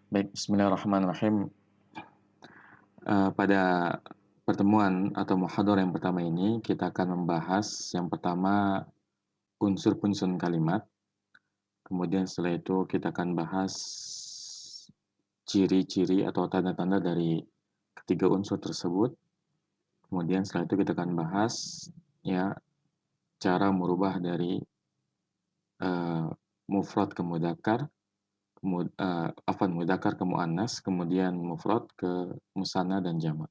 Baik, bismillahirrahmanirrahim. Pada pertemuan atau muhadharah yang pertama ini, kita akan membahas yang pertama unsur penyusun kalimat, kemudian setelah itu kita akan bahas ciri-ciri atau tanda-tanda dari ketiga unsur tersebut. Kemudian setelah itu kita akan bahas ya cara merubah dari uh, mufrad ke mudzakkar, mudzakkar ke muannas, kemudian mufrad ke musanna dan jamak.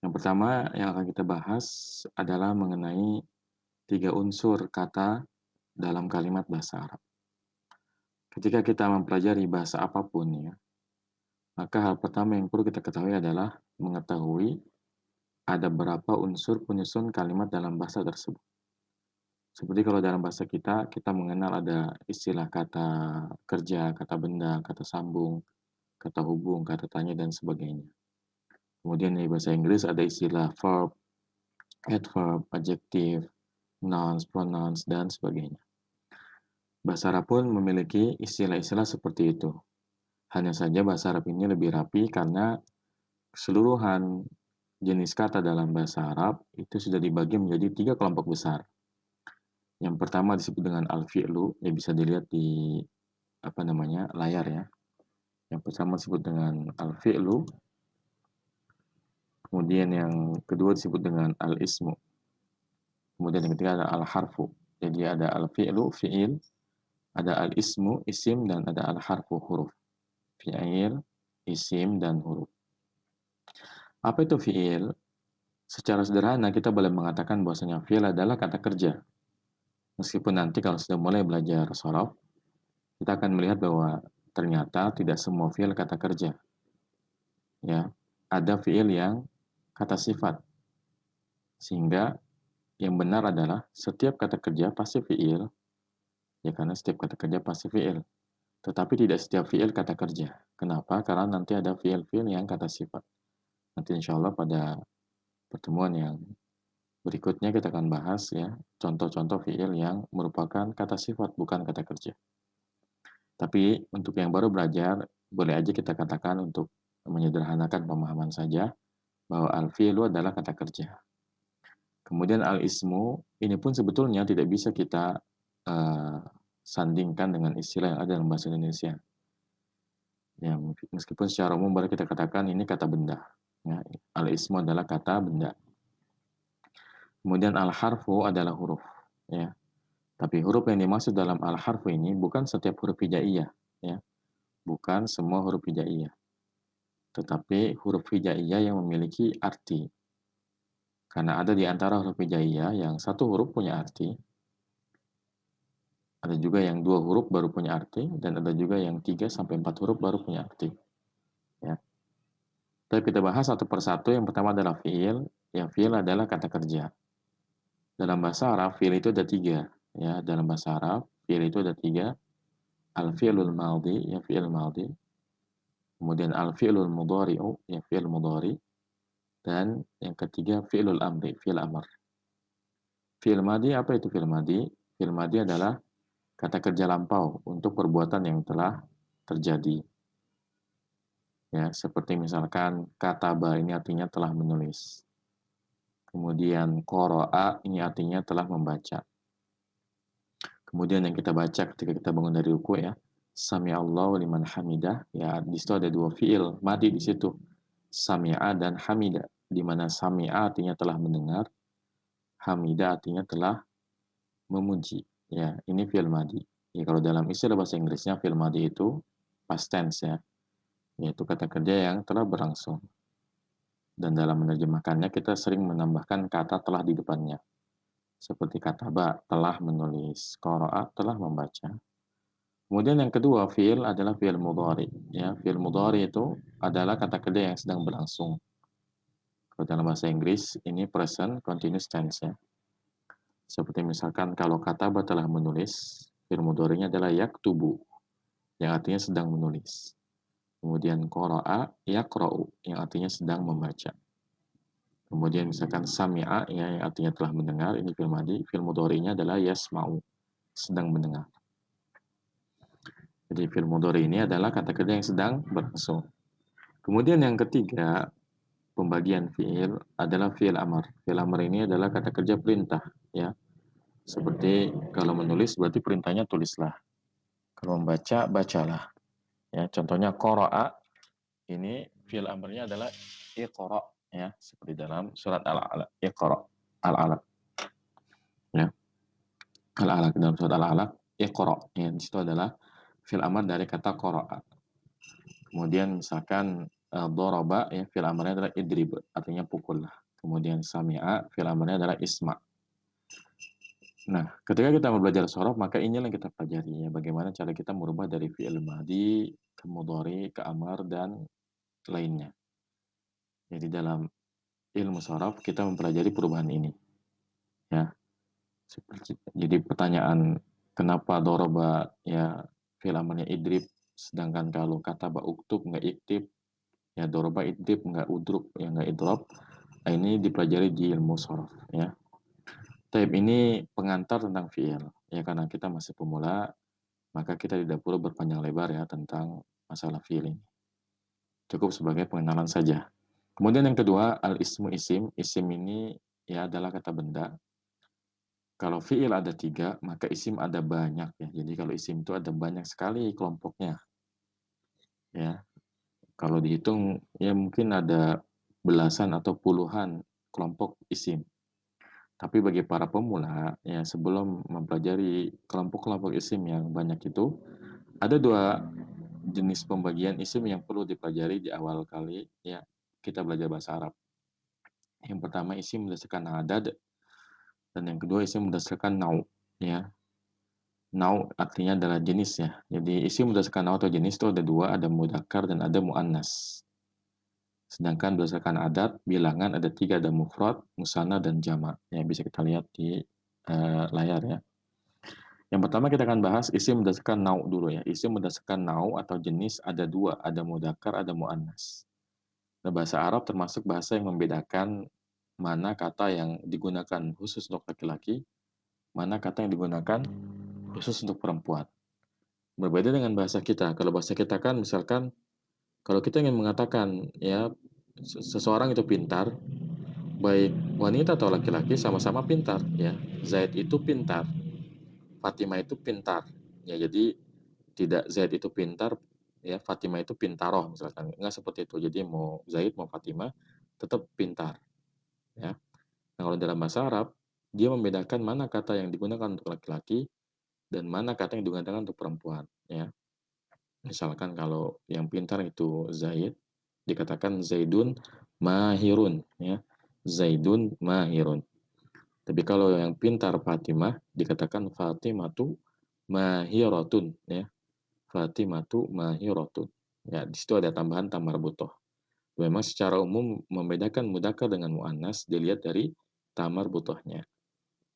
Yang pertama yang akan kita bahas adalah mengenai tiga unsur kata dalam kalimat bahasa Arab. Ketika kita mempelajari bahasa apapun ya, maka hal pertama yang perlu kita ketahui adalah mengetahui ada berapa unsur penyusun kalimat dalam bahasa tersebut. Seperti kalau dalam bahasa kita, kita mengenal ada istilah kata kerja, kata benda, kata sambung, kata hubung, kata tanya, dan sebagainya. Kemudian di bahasa Inggris ada istilah verb, adverb, adjective, nouns, pronouns, dan sebagainya. Bahasa Arab pun memiliki istilah-istilah seperti itu. Hanya saja bahasa Arab ini lebih rapi karena keseluruhan jenis kata dalam bahasa Arab itu sudah dibagi menjadi tiga kelompok besar. Yang pertama disebut dengan al-fi'lu, ya bisa dilihat di layar ya. Yang pertama disebut dengan al-fi'lu, kemudian yang kedua disebut dengan al-ismu, kemudian yang ketiga ada al-harfu. Jadi ada al-fi'lu, fi'il, ada al-ismu, isim, dan ada al-harfu, huruf. Fi'il, isim, dan huruf. Apa itu fi'il? Secara sederhana kita boleh mengatakan bahwasanya fi'il adalah kata kerja. Meskipun nanti kalau sudah mulai belajar shorof, kita akan melihat bahwa ternyata tidak semua fi'il kata kerja. Ya, ada fi'il yang kata sifat. Sehingga yang benar adalah setiap kata kerja pasti fi'il. Ya, karena setiap kata kerja pasti fi'il. Tetapi tidak setiap fi'il kata kerja. Kenapa? Karena nanti ada fi'il-fi'il yang kata sifat. Nanti insya Allah pada pertemuan yang berikutnya kita akan bahas ya contoh-contoh fi'il yang merupakan kata sifat bukan kata kerja. Tapi untuk yang baru belajar boleh aja kita katakan untuk menyederhanakan pemahaman saja bahwa al-fi'lu adalah kata kerja. Kemudian al-ismu ini pun sebetulnya tidak bisa kita uh, sandingkan dengan istilah yang ada dalam bahasa Indonesia. Ya, meskipun secara umum boleh kita katakan ini kata benda. Ya, al-ismu adalah kata benda. Kemudian al-harfu adalah huruf. Ya. Tapi huruf yang dimaksud dalam al-harfu ini bukan setiap huruf hijaiyah. Ya. Bukan semua huruf hijaiyah. Tetapi huruf hijaiyah yang memiliki arti. Karena ada di antara huruf hijaiyah yang satu huruf punya arti. Ada juga yang dua huruf baru punya arti. Dan ada juga yang 3-4 huruf baru punya arti. Ya. Tapi kita bahas satu persatu. Yang pertama adalah fi'il. Yang fi'il adalah kata kerja. Dalam bahasa Arab, fi'il itu ada tiga. Ya, dalam bahasa Arab, fi'il itu ada tiga. Al-fi'lul madhi, ya fi'il madhi. Kemudian al-fi'lul mudhari'u, ya fi'il mudhari. Dan yang ketiga, fi'lul amri, fi'il amr. Fi'il madhi, apa itu fi'il madhi? Fi'il madhi adalah kata kerja lampau untuk perbuatan yang telah terjadi. Ya, seperti misalkan kataba ini artinya telah menulis. Kemudian qara'a ini artinya telah membaca. Kemudian yang kita baca ketika kita bangun dari ruku ya, Sami'allahu liman hamidah, ya di situ ada dua fiil madi di situ. Sami'a dan hamida, di mana sami'a artinya telah mendengar, hamida artinya telah memuji. Ya, ini fiil madi. Ya, kalau dalam istilah bahasa Inggrisnya fiil madi itu past tense ya, yaitu kata kerja yang telah berlangsung. Dan dalam menerjemahkannya kita sering menambahkan kata telah di depannya. Seperti kata ba, telah menulis, qara'a telah membaca. Kemudian yang kedua, fi'il adalah fi'il mudhari. Ya, fi'il mudhari itu adalah kata kerja yang sedang berlangsung. Kalau dalam bahasa Inggris, ini present continuous tense ya. Seperti misalkan kalau kataba telah menulis, fi'il mudhari'nya adalah yaktubu, yang artinya sedang menulis. Kemudian qara'a yaqra'u, yang artinya sedang membaca. Kemudian misalkan sami'a, ya, yang artinya telah mendengar, ini fi'il madi, fi'il mudhari'nya adalah yasma'u, sedang mendengar. Jadi fi'il mudhari ini adalah kata kerja yang sedang berlangsung. Kemudian yang ketiga, pembagian fi'il adalah fi'il amar. Fi'il amar ini adalah kata kerja perintah, ya. Seperti kalau menulis berarti perintahnya tulislah. Kalau membaca, bacalah. Ya, contohnya qara'a ini fi'il amarnya adalah iqra, ya, seperti dalam surat Al-Alaq, iqra, Al-Alaq, ya. Al-Alaq, dalam surat Al-Alaq, iqra, ya, di situ adalah fi'il amar dari kata qara'a. Kemudian misalkan daraba, ya, fi'il amarnya adalah idrib, artinya pukullah. Kemudian sami'a, fi'il amarnya adalah isma'. Nah, ketika kita mau belajar sorof, maka inilah yang kita pelajari, ya, bagaimana cara kita merubah dari fi'il madhi ke mudhari, ke amar, dan lainnya. Jadi dalam ilmu sorof kita mempelajari perubahan ini, ya. Jadi pertanyaan kenapa doroba, ya, fi'il amarnya idrib, sedangkan kalau kata uktub nggak iktib, ya, doroba idrib nggak udruk, ya, nggak idrob. Nah, ini dipelajari di ilmu sorof, ya. Taib ini pengantar tentang fi'il, ya, karena kita masih pemula, maka kita tidak perlu berpanjang lebar, ya, tentang masalah fi'il ini. Cukup sebagai pengenalan saja. Kemudian yang kedua, al-ismu isim. Isim ini, ya, adalah kata benda. Kalau fi'il ada 3, maka isim ada banyak, ya. Jadi kalau isim itu ada banyak sekali kelompoknya, ya. Kalau dihitung, ya, mungkin ada belasan atau puluhan kelompok isim. Tapi bagi para pemula, ya, sebelum mempelajari kelompok-kelompok isim yang banyak itu, ada 2 jenis pembagian isim yang perlu dipelajari di awal kali, ya, kita belajar bahasa Arab. Yang pertama isim berdasarkan adad, dan yang kedua isim berdasarkan nau, ya. Nau artinya adalah jenis, ya. Jadi isim berdasarkan nau atau jenis itu ada 2, ada mudzakkar dan ada muannas. Sedangkan berdasarkan adat, bilangan ada 3, ada mufrad, musanna, dan jama'. Ya, bisa kita lihat di layar, ya. Yang pertama kita akan bahas isim berdasarkan nau dulu, ya. Isim berdasarkan nau atau jenis ada 2, ada mudzakkar, ada muannas. Nah, bahasa Arab termasuk bahasa yang membedakan mana kata yang digunakan khusus untuk laki-laki, mana kata yang digunakan khusus untuk perempuan. Berbeda dengan bahasa kita. Kalau bahasa kita kan misalkan kalau kita ingin mengatakan, ya, seseorang itu pintar, baik wanita atau laki-laki sama-sama pintar, ya. Zaid itu pintar, Fatimah itu pintar. Ya, jadi tidak Zaid itu pintar, ya, Fatimah itu pintaroh misalkan. Enggak seperti itu. Jadi mau Zaid mau Fatimah tetap pintar, ya. Nah, kalau dalam bahasa Arab, dia membedakan mana kata yang digunakan untuk laki-laki dan mana kata yang digunakan untuk perempuan, ya. Misalkan kalau yang pintar itu Zaid, dikatakan Zaidun mahirun, ya. Zaidun mahirun. Tapi kalau yang pintar Fatimah, dikatakan Fatimatu mahiratun, ya. Fatimatu mahiratun. Ya, di situ ada tambahan tamar butoh. Memang secara umum membedakan mudzakkar dengan muannas dilihat dari tamar butohnya.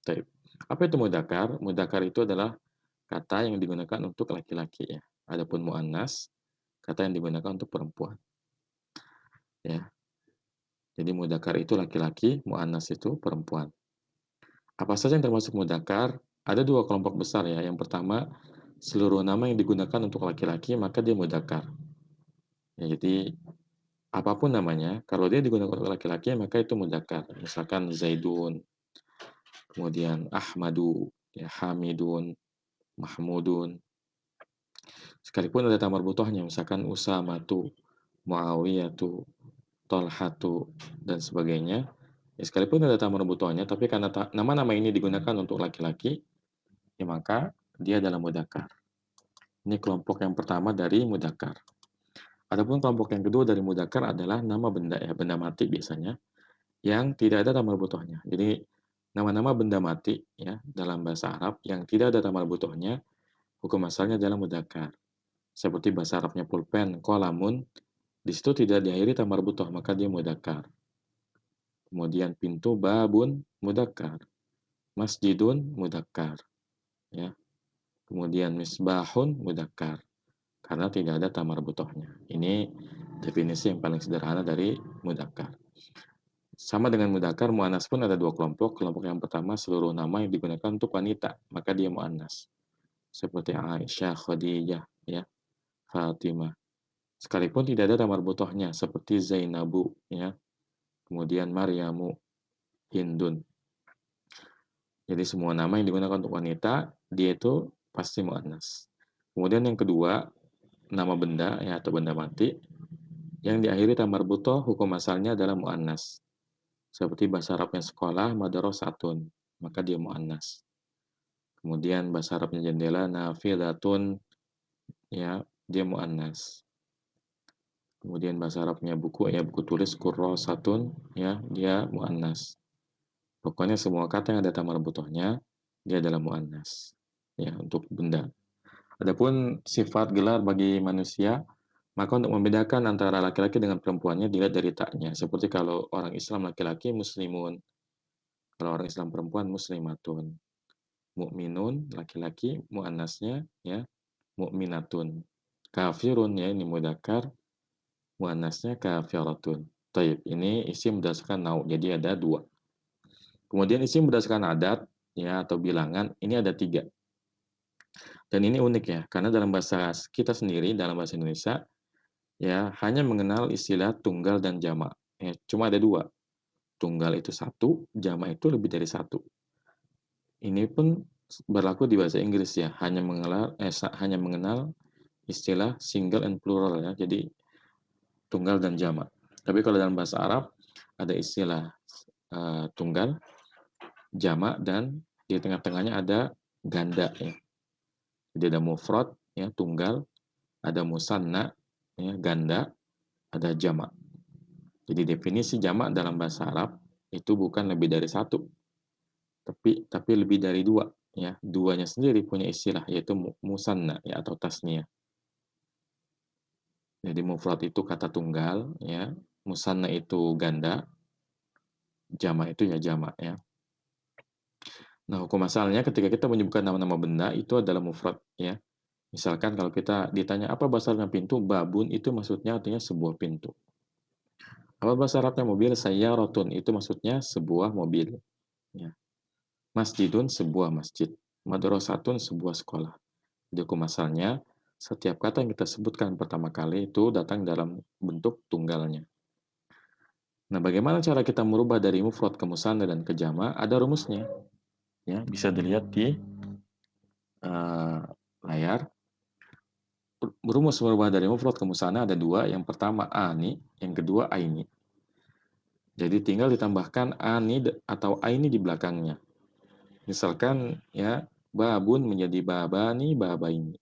Taib. Apa itu mudzakkar? Mudzakkar itu adalah kata yang digunakan untuk laki-laki, ya. Adapun muannas, kata yang digunakan untuk perempuan, ya. Jadi mudzakkar itu laki-laki, muannas itu perempuan. Apa saja yang termasuk mudzakkar? Ada 2 kelompok besar, ya. Yang pertama, seluruh nama yang digunakan untuk laki-laki maka dia mudzakkar. Ya, jadi apapun namanya, kalau dia digunakan untuk laki-laki maka itu mudzakkar. Misalkan Zaidun, kemudian Ahmadu, ya, Hamidun, Mahmudun. Sekalipun ada tamar butohnya, misalkan Usamatu, Muawiyatu, Tolhatu, dan sebagainya. Ya, sekalipun ada tamar butohnya, tapi karena nama-nama ini digunakan untuk laki-laki, ya, maka dia adalah mudzakkar. Ini kelompok yang pertama dari mudzakkar. Adapun kelompok yang kedua dari mudzakkar adalah nama benda, ya, benda mati biasanya, yang tidak ada tamar butohnya. Jadi nama-nama benda mati, ya, dalam bahasa Arab yang tidak ada tamar butohnya, hukum asalnya adalah mudzakkar. Seperti bahasa Arabnya pulpen, qalamun, di situ tidak diakhiri tamar butoh, maka dia mudzakkar. Kemudian pintu, babun, mudzakkar. Masjidun, mudzakkar, ya. Kemudian misbahun, mudzakkar. Karena tidak ada tamar butohnya. Ini definisi yang paling sederhana dari mudzakkar. Sama dengan mudzakkar, muannas pun ada 2 kelompok. Kelompok yang pertama seluruh nama yang digunakan untuk wanita, maka dia muannas. Seperti Aisyah, Khadijah, ya, Fatimah. Sekalipun tidak ada tamar butohnya seperti Zainabu, ya, kemudian Maryamu, Hindun. Jadi semua nama yang digunakan untuk wanita, dia itu pasti muannas. Kemudian yang kedua, nama benda ya atau benda mati yang diakhiri tamar butoh hukum asalnya adalah muannas. Seperti bahasa Arabnya sekolah, madrasatun, maka dia muannas. Kemudian bahasa Arabnya jendela, nafidatun, ya, dia muannas. Kemudian bahasa Arabnya buku, ya buku tulis, kurrosatun, ya, dia muannas. Pokoknya semua kata yang ada tamar butohnya, dia adalah muannas. Ya, untuk benda. Adapun sifat gelar bagi manusia, maka untuk membedakan antara laki-laki dengan perempuannya dilihat dari taknya. Seperti kalau orang Islam laki-laki muslimun, kalau orang Islam perempuan muslimatun. Mukminun laki-laki muannasnya ya mukminatun. Kafirun ya ini mudzakkar muannasnya kafiratun. Taib, ini isim berdasarkan nau. Jadi ada dua. Kemudian isim berdasarkan adat ya atau bilangan ini ada tiga. Dan ini unik ya, karena dalam bahasa kita sendiri, dalam bahasa Indonesia, ya hanya mengenal istilah tunggal dan jamak. Ya, cuma ada dua. Tunggal itu satu, jamak itu lebih dari satu. Ini pun berlaku di bahasa Inggris ya, hanya mengenal istilah single and plural ya, jadi tunggal dan jamak. Tapi kalau dalam bahasa Arab ada istilah tunggal, jamak, dan di tengah-tengahnya ada ganda ya. Jadi ada mufrad ya tunggal, ada musanna ya ganda, ada jamak. Jadi definisi jamak dalam bahasa Arab itu bukan lebih dari satu, tapi lebih dari dua. Ya, duanya sendiri punya istilah yaitu musanna ya atau tasniyah. Jadi mufrad itu kata tunggal, ya, musanna itu ganda, jamak itu ya jamak ya. Nah, hukum asalnya ketika kita menyebutkan nama-nama benda itu adalah mufrad ya. Misalkan kalau kita ditanya apa bahasa Arabnya pintu, babun itu maksudnya artinya sebuah pintu. Apa bahasa Arabnya mobil, sayyaratun itu maksudnya sebuah mobil. Ya. Masjidun sebuah masjid. Madrasatun sebuah sekolah. Jadi hukum asalnya setiap kata yang kita sebutkan pertama kali itu datang dalam bentuk tunggalnya. Nah, bagaimana cara kita merubah dari mufrad ke musanna dan ke jama'? Ada rumusnya. Ya, bisa dilihat di layar. Rumus merubah dari mufrad ke musanna ada dua. Yang pertama ani, yang kedua aini. Jadi tinggal ditambahkan ani atau aini di belakangnya. Misalkan ya, babun menjadi babani, babaini.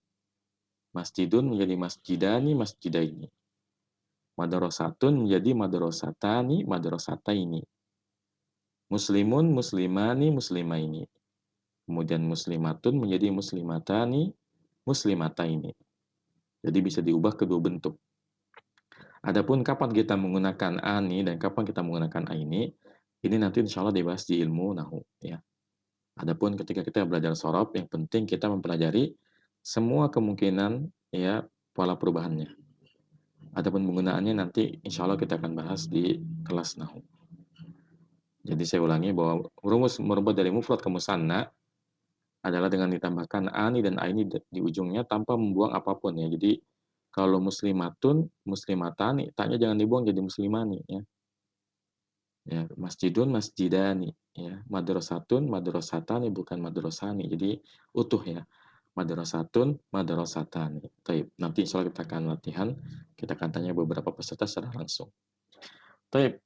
Masjidun menjadi masjidani, masjidaini. Madrasatun menjadi madrasatani, madrasataini. Muslimun, muslimani, muslimaini. Kemudian muslimatun menjadi muslimatani, muslimataini. Jadi bisa diubah kedua bentuk. Adapun kapan kita menggunakan ani dan kapan kita menggunakan aini, ini nanti insya Allah dibahas di ilmu nahu. Ya. Adapun ketika kita belajar sorob, yang penting kita mempelajari semua kemungkinan ya pola perubahannya. Adapun penggunaannya nanti insya Allah kita akan bahas di kelas nahu. Jadi saya ulangi bahwa rumus merubah dari mufrad ke musanna adalah dengan ditambahkan ani dan aini di ujungnya tanpa membuang apapun ya. Jadi kalau muslimatun, muslimatani, taknya jangan dibuang jadi muslimani ya. Ya, masjidun, masjidani ya. Madrasatun, madrasatani bukan madrasani. Jadi utuh ya. Madrasatun, madrasatani. Taib. Nanti insya Allah kita akan latihan, kita akan tanya beberapa peserta secara langsung. Taib.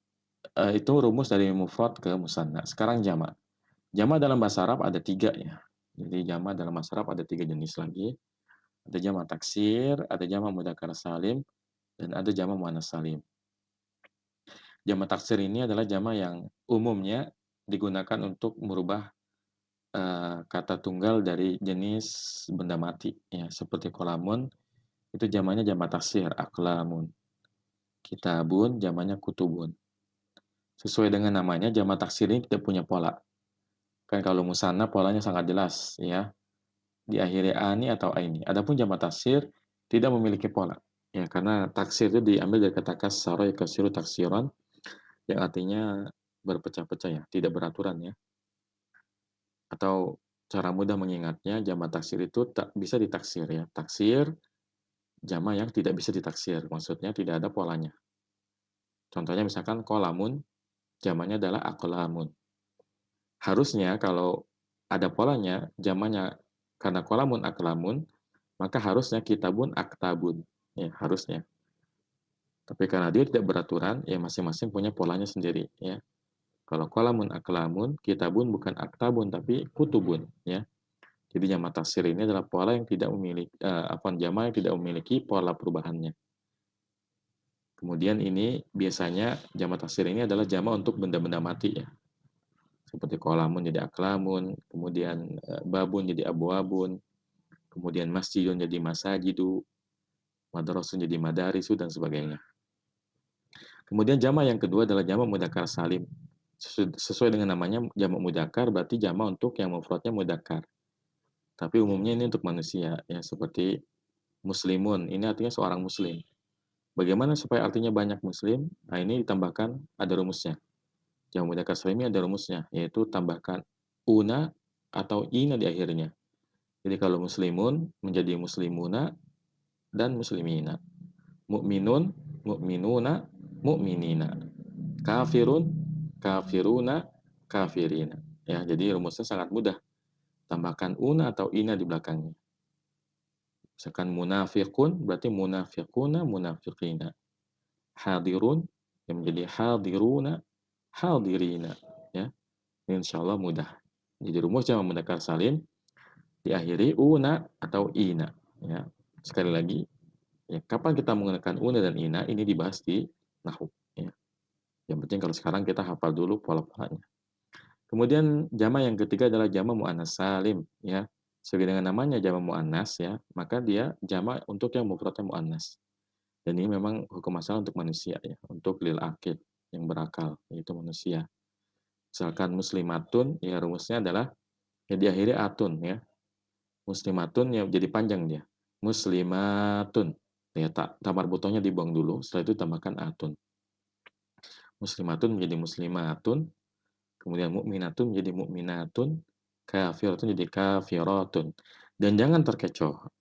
Itu rumus dari mufrad ke musanna. Sekarang jama'. Jama' dalam bahasa Arab ada tiga ya. Jadi jama' dalam bahasa Arab ada tiga jenis lagi. Ada jama' taksir, ada jama' mudzakkar salim, dan ada jama' muannats salim. Jama' taksir ini adalah jama' yang umumnya digunakan untuk merubah kata tunggal dari jenis benda mati ya seperti kolamun itu jamaknya jama' taksir aklamun. Kitabun jamaknya kutubun. Sesuai dengan namanya jama' taksir ini tidak punya pola. Kan kalau musanna polanya sangat jelas ya. Diakhiri ani atau aini. Adapun jama' taksir tidak memiliki pola. Ya, karena taksir itu diambil dari kata kasara yakasiru taksiran yang artinya berpecah-pecah ya, tidak beraturan ya. Atau cara mudah mengingatnya jama' taksir itu tak bisa ditaksir ya. Taksir jamak yang tidak bisa ditaksir, maksudnya tidak ada polanya. Contohnya misalkan qalamun, jamaknya adalah aqlamun. Harusnya kalau ada polanya, jamaknya karena qalamun aqlamun, maka harusnya kitabun aktabun, ya harusnya. Tapi karena dia tidak beraturan, ya masing-masing punya polanya sendiri, ya. Kalau qalamun aqlamun, kitabun bukan aktabun tapi kutubun, ya. Jadi jamak taksir ini adalah pola yang tidak memiliki jamak yang tidak memiliki pola perubahannya. Kemudian ini biasanya jamak taksir ini adalah jamak untuk benda-benda mati ya. Seperti qalamun jadi aklamun, kemudian babun jadi abwabun, kemudian masjidun jadi masajidu, madrasun jadi madarisu dan sebagainya. Kemudian jamak yang kedua adalah jamak mudzakkar salim. Sesuai dengan namanya jamak mudzakkar berarti jamak untuk yang mufradnya mudzakkar. Tapi umumnya ini untuk manusia ya seperti muslimun, ini artinya seorang muslim. Bagaimana supaya artinya banyak muslim? Nah, ini ditambahkan ada rumusnya. Jamak mudzakkar salim ini ada rumusnya, yaitu tambahkan una atau ina di akhirnya. Jadi kalau muslimun menjadi muslimuna dan muslimina. Mu'minun, mu'minuna, mu'minina. Kafirun, kafiruna, kafirina. Ya, jadi rumusnya sangat mudah. Tambahkan una atau ina di belakangnya. Misalkan munafiqun berarti munafiquna, munafiqina. Hadirun yang menjadi hadiruna, hadirina. Ya, ini insya Allah mudah. Jadi rumus jamak mudzakkar salim diakhiri una atau ina. Ya, sekali lagi, ya, kapan kita menggunakan una dan ina ini dibahas di nahwu. Ya. Yang penting kalau sekarang kita hafal dulu pola-polanya. Kemudian jamak yang ketiga adalah jamak muannas salim. Ya, sesuai dengan namanya jamak muannas ya, maka dia jamak untuk yang mufradnya muannas. Dan ini memang hukum asal untuk manusia ya, untuk lil aqil yang berakal, yaitu manusia. Misalkan muslimatun, ya rumusnya adalah ya diakhiri atun ya. Muslimatun ya jadi panjang dia. Muslimatun. Ya tamar butohnya dibuang dulu, setelah itu tambahkan atun. Muslimatun menjadi muslimatun, kemudian mukminatun menjadi mukminatun, kafiratun jadi kafiratun. Dan jangan terkecoh.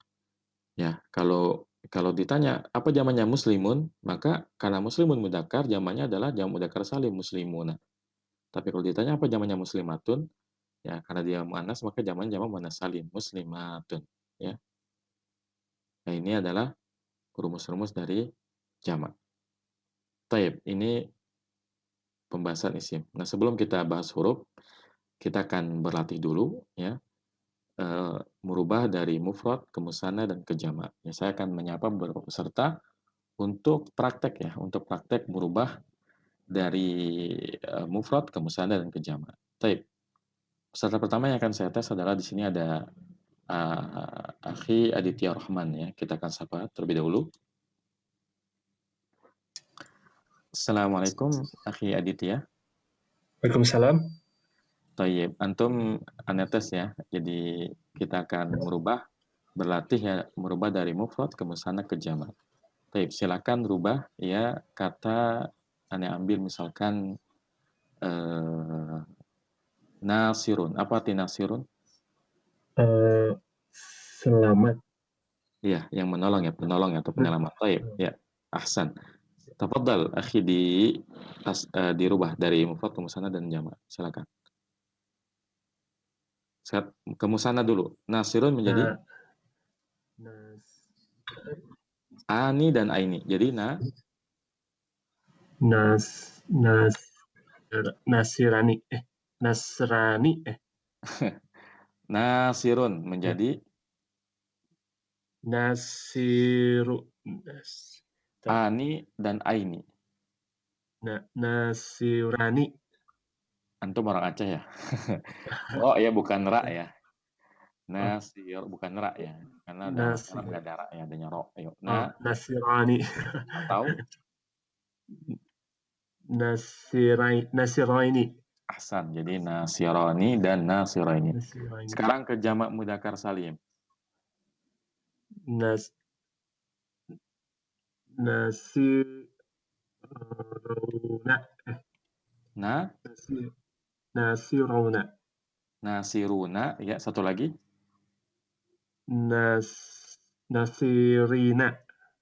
Ya, kalau ditanya apa jamannya muslimun, maka karena muslimun mudzakkar jamannya adalah jamak mudzakkar salim muslimuna. Tapi kalau ditanya apa jamannya muslimatun, ya karena dia muannas maka jamannya jamak muannas salim muslimatun, ya. Nah, ini adalah rumus-rumus dari jamak. Taib, ini pembahasan isim. Nah, sebelum kita bahas huruf, kita akan berlatih dulu ya, merubah dari mufrad ke musanna dan ke jamak. Ya, saya akan menyapa beberapa peserta untuk praktek ya, untuk praktek merubah dari mufrad ke musanna dan ke jamak. Taib. Peserta pertama yang akan saya tes adalah di sini ada Akhi Aditya Rahman ya. Kita akan sapa terlebih dahulu. Assalamualaikum Akhi Aditya. Waalaikumsalam. Tayyib, antum anetes ya. Jadi kita akan berlatih ya, merubah dari mufrad ke musanna ke jamak. Tayyib, silakan rubah ya kata ane ambil misalkan nasirun. Apa arti nasirun? Eh, Selamat. Iya, yang menolong ya, penolong ya, atau penyelamat. Tayyib, ya. Ahsan. Tafadhal, akhi dirubah dari mufrad ke musanna dan jamak. Silakan. Ke musanna dulu. Nasirun menjadi Nah, nas, ani dan aini. Jadi nas, nas, Nasirani. Nasrani. nasirun Eh, menjadi Nasiru. Tar, ani dan aini. Nasirani. Antum orang Aceh ya? Oh ya, bukan ra Eh, ya. oh, Nasir bukan ra ya. Karena dalam bahasa Arab Nasir. nggak ada ra ya, adanya ro. Ayo. Oh, Nasirani. Atau Nasiraini. ahsan. Jadi nasirani dan nasiraini. Nasiraini. Sekarang ke jamak mudzakkar salim. Nas, Nasiruna. Na, Nasir, Nasiruna. nasiruna ya, satu lagi. Nas, Nasirina.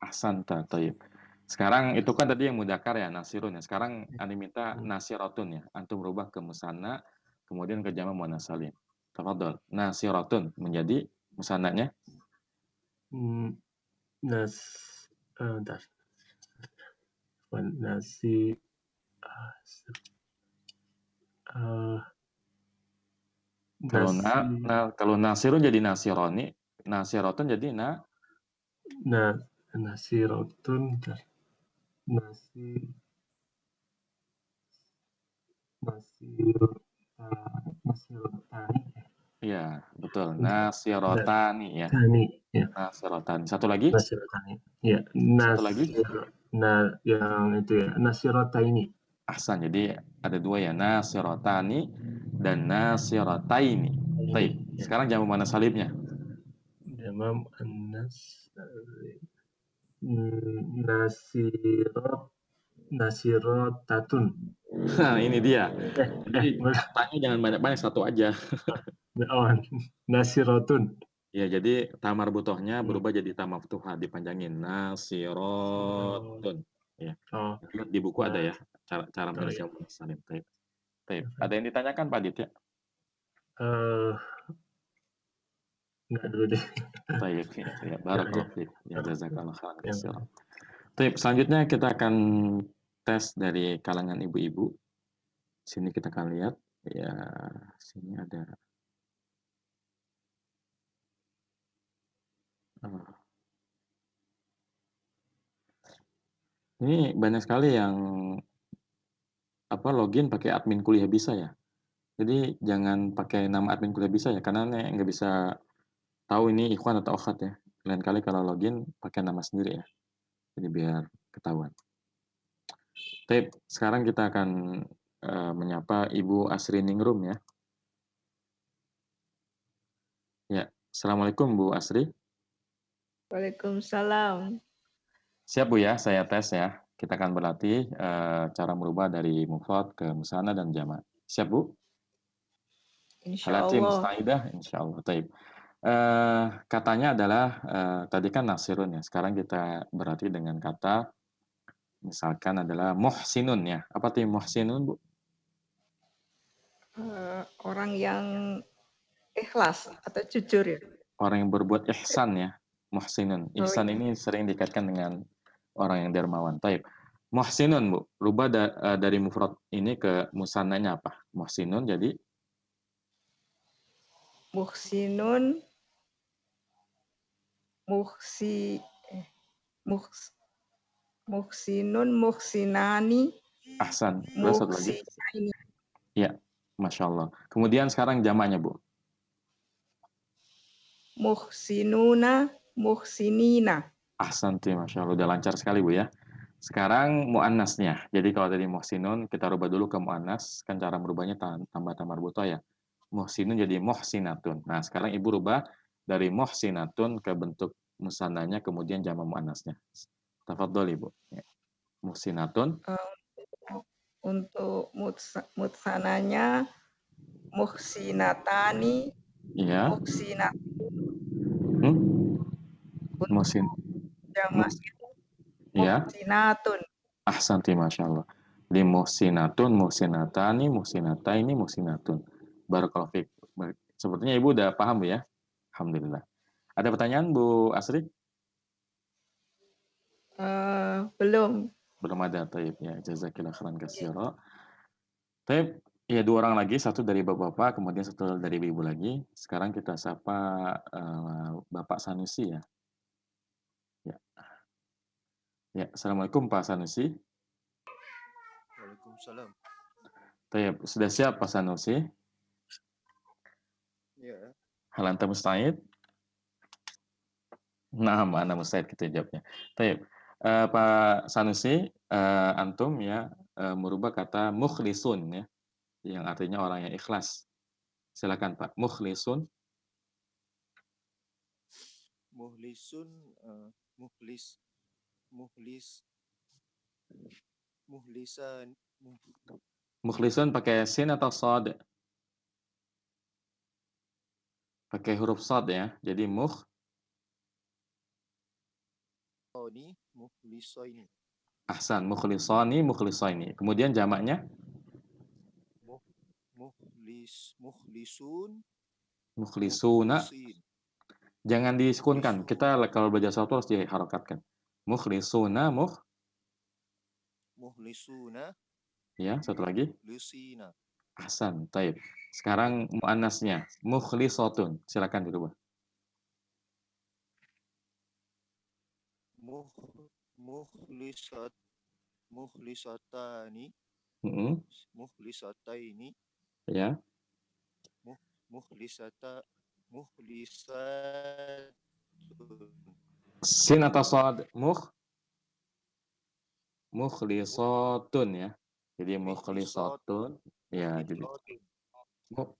Ahsanta, thayyib. Sekarang itu kan tadi yang mudzakkar ya, nasirun ya. Sekarang Anda minta nasiratun ya. Antum rubah ke musanna, kemudian ke jamak muannats salim. Tafadhol. Nasiratun menjadi musannanya Nas bentar. Nasi kalau nasi kalau nasirun jadi nasironi, nasiratun jadi nasirotun nasi nasirotani iya, betul. Nasirotani ya. tani ya Nasirotani. Satu lagi? nasirotani ya Satu lagi? yang itu ya nasirotaini. Ahsan. Jadi ada dua ya, nasirotani dan nasirotaini. Taib. Ya. Sekarang jamak mana salibnya? Jamam anas nasirotatun. Nah, ini dia. Eh, Jadi katanya jangan banyak-banyak, satu aja. oh, nasirotun. Ya, jadi tamar butohnya berubah jadi tamar maftuhah, dipanjangin. Nasirotun. Ya. Oh, Lihat di buku ada ya cara cara oh menulis ya. jamak salim. Taib. Taib. Ada yang ditanyakan Pak Adit ya? Enggak dulu deh. Taib. Ya, barakallahu fiik. Ya, jazakallahu khairan Ya. katsiran. Taib. Selanjutnya kita akan tes dari kalangan ibu-ibu. Sini kita akan lihat. Ya, sini ada. Ini banyak sekali yang login pakai admin kuliah bisa ya. Jadi jangan pakai nama admin kuliah bisa ya, karena nggak bisa tahu ini ikhwan atau akhat ya. Lain kali kalau login pakai nama sendiri ya. Jadi biar ketahuan. Tape, sekarang kita akan menyapa Ibu Asri Ningrum ya. Ya, Assalamualaikum Bu Asri. Waalaikumsalam. Siap Bu ya, saya tes ya. Kita akan berlatih cara merubah dari mufrad ke musanna dan jamak. Siap Bu? Insya Halati Allah. mustaidah, insya Allah. Taib. Katanya adalah tadi kan nasirun ya. Sekarang kita berarti dengan kata misalkan adalah muhsinun ya. Apa tuh muhsinun Bu? Orang yang ikhlas atau jujur ya. Orang yang berbuat ihsan ya. Muhsinun. Ihsan ini sering dikaitkan dengan orang yang dermawan. Taib. Muhsinun Bu. Rubah dari mufrad ini ke musannanya apa? Muhsinun jadi Muhsinun, muhsinun, muhsinani, ahsan. Terus satu lagi. muhsinaini. Ya, Masya Allah. Kemudian sekarang jamaknya Bu. Muhsinuna, muhsinina. Ahsanti, Masya Allah. Udah lancar sekali Bu ya. Sekarang muannasnya. Jadi kalau tadi muhsinun, kita rubah dulu ke muannas. Kan cara merubahnya tambah marbutoh ya. Muhsinun jadi muhsinatun. Nah, sekarang Ibu rubah dari muhsinatun ke bentuk musannanya, kemudian jamak muannasnya. Tafadhol Ibu. Ya. Muhsinatun. Untuk mutsananya muhsinatani, Iya. muhsinatun. Muhsin. Jamaknya Iya. muhsinatun. Ahsanti, Masya Allah. Di muhsinatun, muhsinatani, muhsinataini, muhsinatun. Barakallahu fiik. Sepertinya Ibu udah paham Bu ya? Alhamdulillah. Ada pertanyaan Bu Asri? Belum. Belum ada, Taib. Ya, jazakillah khairan katsira. Taib, ya dua orang lagi, satu dari bapak-bapak, kemudian satu dari ibu lagi. Sekarang kita sapa Bapak Sanusi ya. Ya. Ya, Assalamualaikum Pak Sanusi. Waalaikumsalam. Taib, sudah siap Pak Sanusi? Ya. Hal anta musta'id? Nah, mana musta'id kita jawabnya. Taib. Pak Sanusi, antum ya merubah kata mukhlisun ya, yang artinya orang yang ikhlas. Silakan Pak. Mukhlisun. Muhlisun, muhlisan. Mukhlisun pakai sin atau sod? Pakai huruf sod ya. Jadi mukhlisaini. Ahsan, mukhlisani, mukhlisaini. Kemudian jamaknya Mukhlisun, mukhlisuna. mukhlisin. Jangan disukunkan. Mukhlisun. Kita kalau belajar sesuatu harus diharokatkan. Mukhlisuna, Mukhlisuna, ya, satu lagi. mukhlisina. Ahsan, taib. Sekarang muannasnya, mukhlisatun. Silakan dirubah. Mukhlisatani, mukhlisataini, Ya. mukhlisatun. Sin atau shad? Mukhlisatun ya. Jadi mukhlisatun. Ya, jadi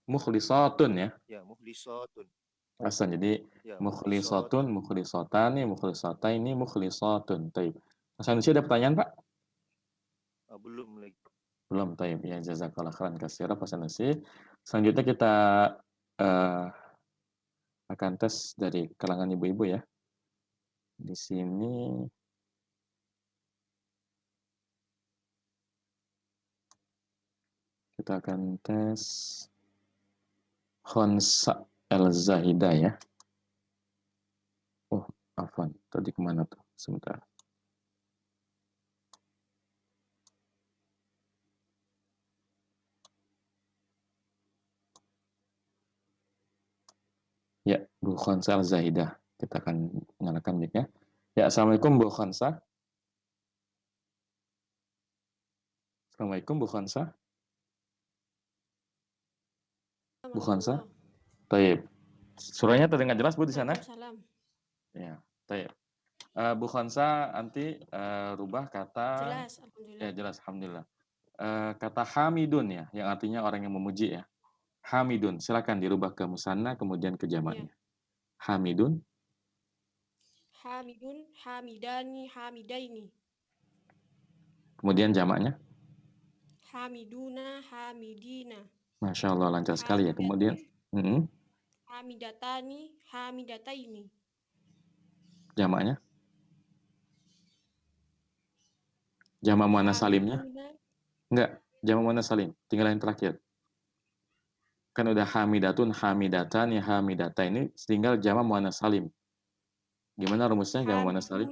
mukhlisatun ya. Ya, mukhlisatun. Ahsan, jadi Ya, mukhlisatun, mukhlisatani, mukhlisataini, mukhlisatun. Taib. Mas Sanusi ada pertanyaan, Pak? Belum lagi. Belum, taib. Ya, jazakallah khairan katsira, Pak Sanusi. Selanjutnya kita akan tes dari kalangan ibu-ibu ya. Di sini kita akan tes Khonsa El-Zahidah ya. Oh, afwan. Tadi kemana tuh? Sebentar. Ya, Bu Khonsa Al-Zahidah. Kita akan nyalakan mic-nya. Ya, Assalamualaikum Bu Khonsa. Assalamualaikum Bu Khonsa. Bu Khonsa. Taib. Suaranya terdengar jelas Bu di sana? Waalaikumsalam. Ya, taib. Bu Khonsa nanti rubah kata. Jelas, alhamdulillah. Ya, jelas, alhamdulillah. Kata Hamidun ya, yang artinya orang yang memuji ya. Hamidun, silakan dirubah ke musanna kemudian ke jamaknya. Hamidun. Hamidun, hamidani, hamidaini. Kemudian jamaknya. Hamiduna, hamidina. Masya Allah, lancar sekali ya. Kemudian hamidatani, hamidataini. jamaknya. Jamak muannas salimnya. Enggak, jamak muannas salim. Tinggal yang terakhir. Kan udah hamidatun, hamidatan, ya hamidata ini tinggal jamak muannas salim. Gimana rumusnya jamak muannas salim?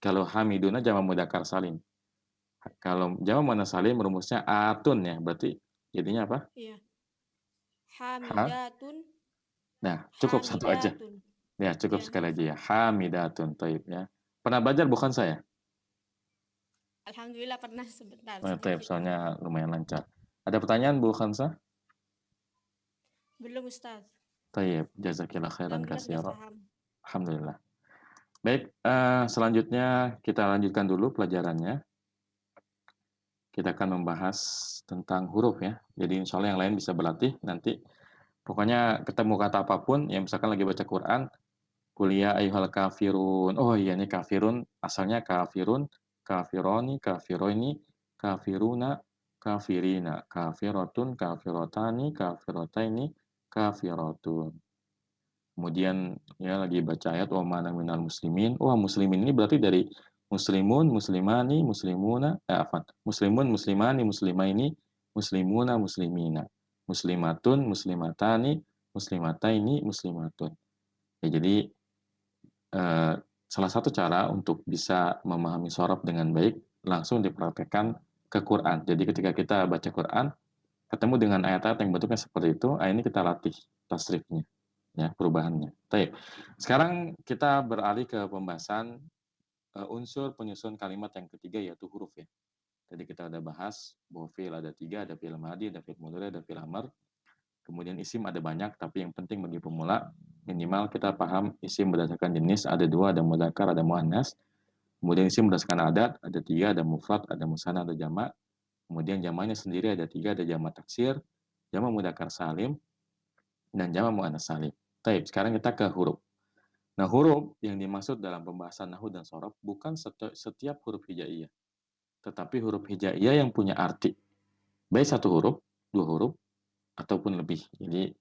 Kalau hamiduna jamak mudzakkar salim. Kalau jamak muannas salim rumusnya atun ya, berarti jadinya apa? Iya. Hamidatun. Nah, cukup satu aja. Ya, cukup sekali aja ya. Hamidatun, taib ya. Pernah belajar bukan saya? Alhamdulillah pernah sebentar. Taib, soalnya lumayan lancar. Ada pertanyaan Bu Khansa? Belum Ustaz. Taib, jazakillah khairan katsira. Alhamdulillah. Baik, selanjutnya kita lanjutkan dulu pelajarannya. Kita akan membahas tentang huruf ya. Jadi insya Allah yang lain bisa berlatih nanti. Pokoknya ketemu kata apapun, yang misalkan lagi baca Quran, kuliah ayyuhal kafirun. Oh iya, ini kafirun, asalnya kafirun, kafironi, kafiroini, kafiruna, kafirina, kafiratun, kafirotani, kafirotaini, kafiratun. Kemudian ya lagi baca ayat wa mana minal muslimin. Wah, muslimin ini berarti dari muslimun, muslimani, muslimuna, muslimun, muslimani, muslimaini, muslimuna, muslimina, muslimatun, muslimatani, muslimataini, muslimatun. Ya, jadi salah satu cara untuk bisa memahami shorof dengan baik langsung dipraktekkan ke Quran. Jadi ketika kita baca Quran ketemu dengan ayat-ayat yang bentuknya seperti itu, ini kita latih tasrifnya, ya, perubahannya. Baik. Sekarang kita beralih ke pembahasan unsur penyusun kalimat yang ketiga yaitu huruf ya. Tadi kita udah bahas bahwa fi'il ada 3, ada fi'il madhi, ada fi'il mudhari, ada fi'il amr. Kemudian isim ada banyak, tapi yang penting bagi pemula minimal kita paham isim berdasarkan jenis ada 2, ada mudzakkar, ada muannas. Kemudian isim berdasarkan adat ada 3, ada mufrad, ada musanna, ada jamak. Kemudian jamaknya sendiri ada 3, ada jamak taksir, jamak mudzakkar salim, dan jamak muannas salim. Baik, sekarang kita ke huruf. Nah, huruf yang dimaksud dalam pembahasan nahwu dan shorof bukan setiap huruf hijaiyah, tetapi huruf hijaiyah yang punya arti. Baik satu huruf, 2 huruf, ataupun lebih. Jadi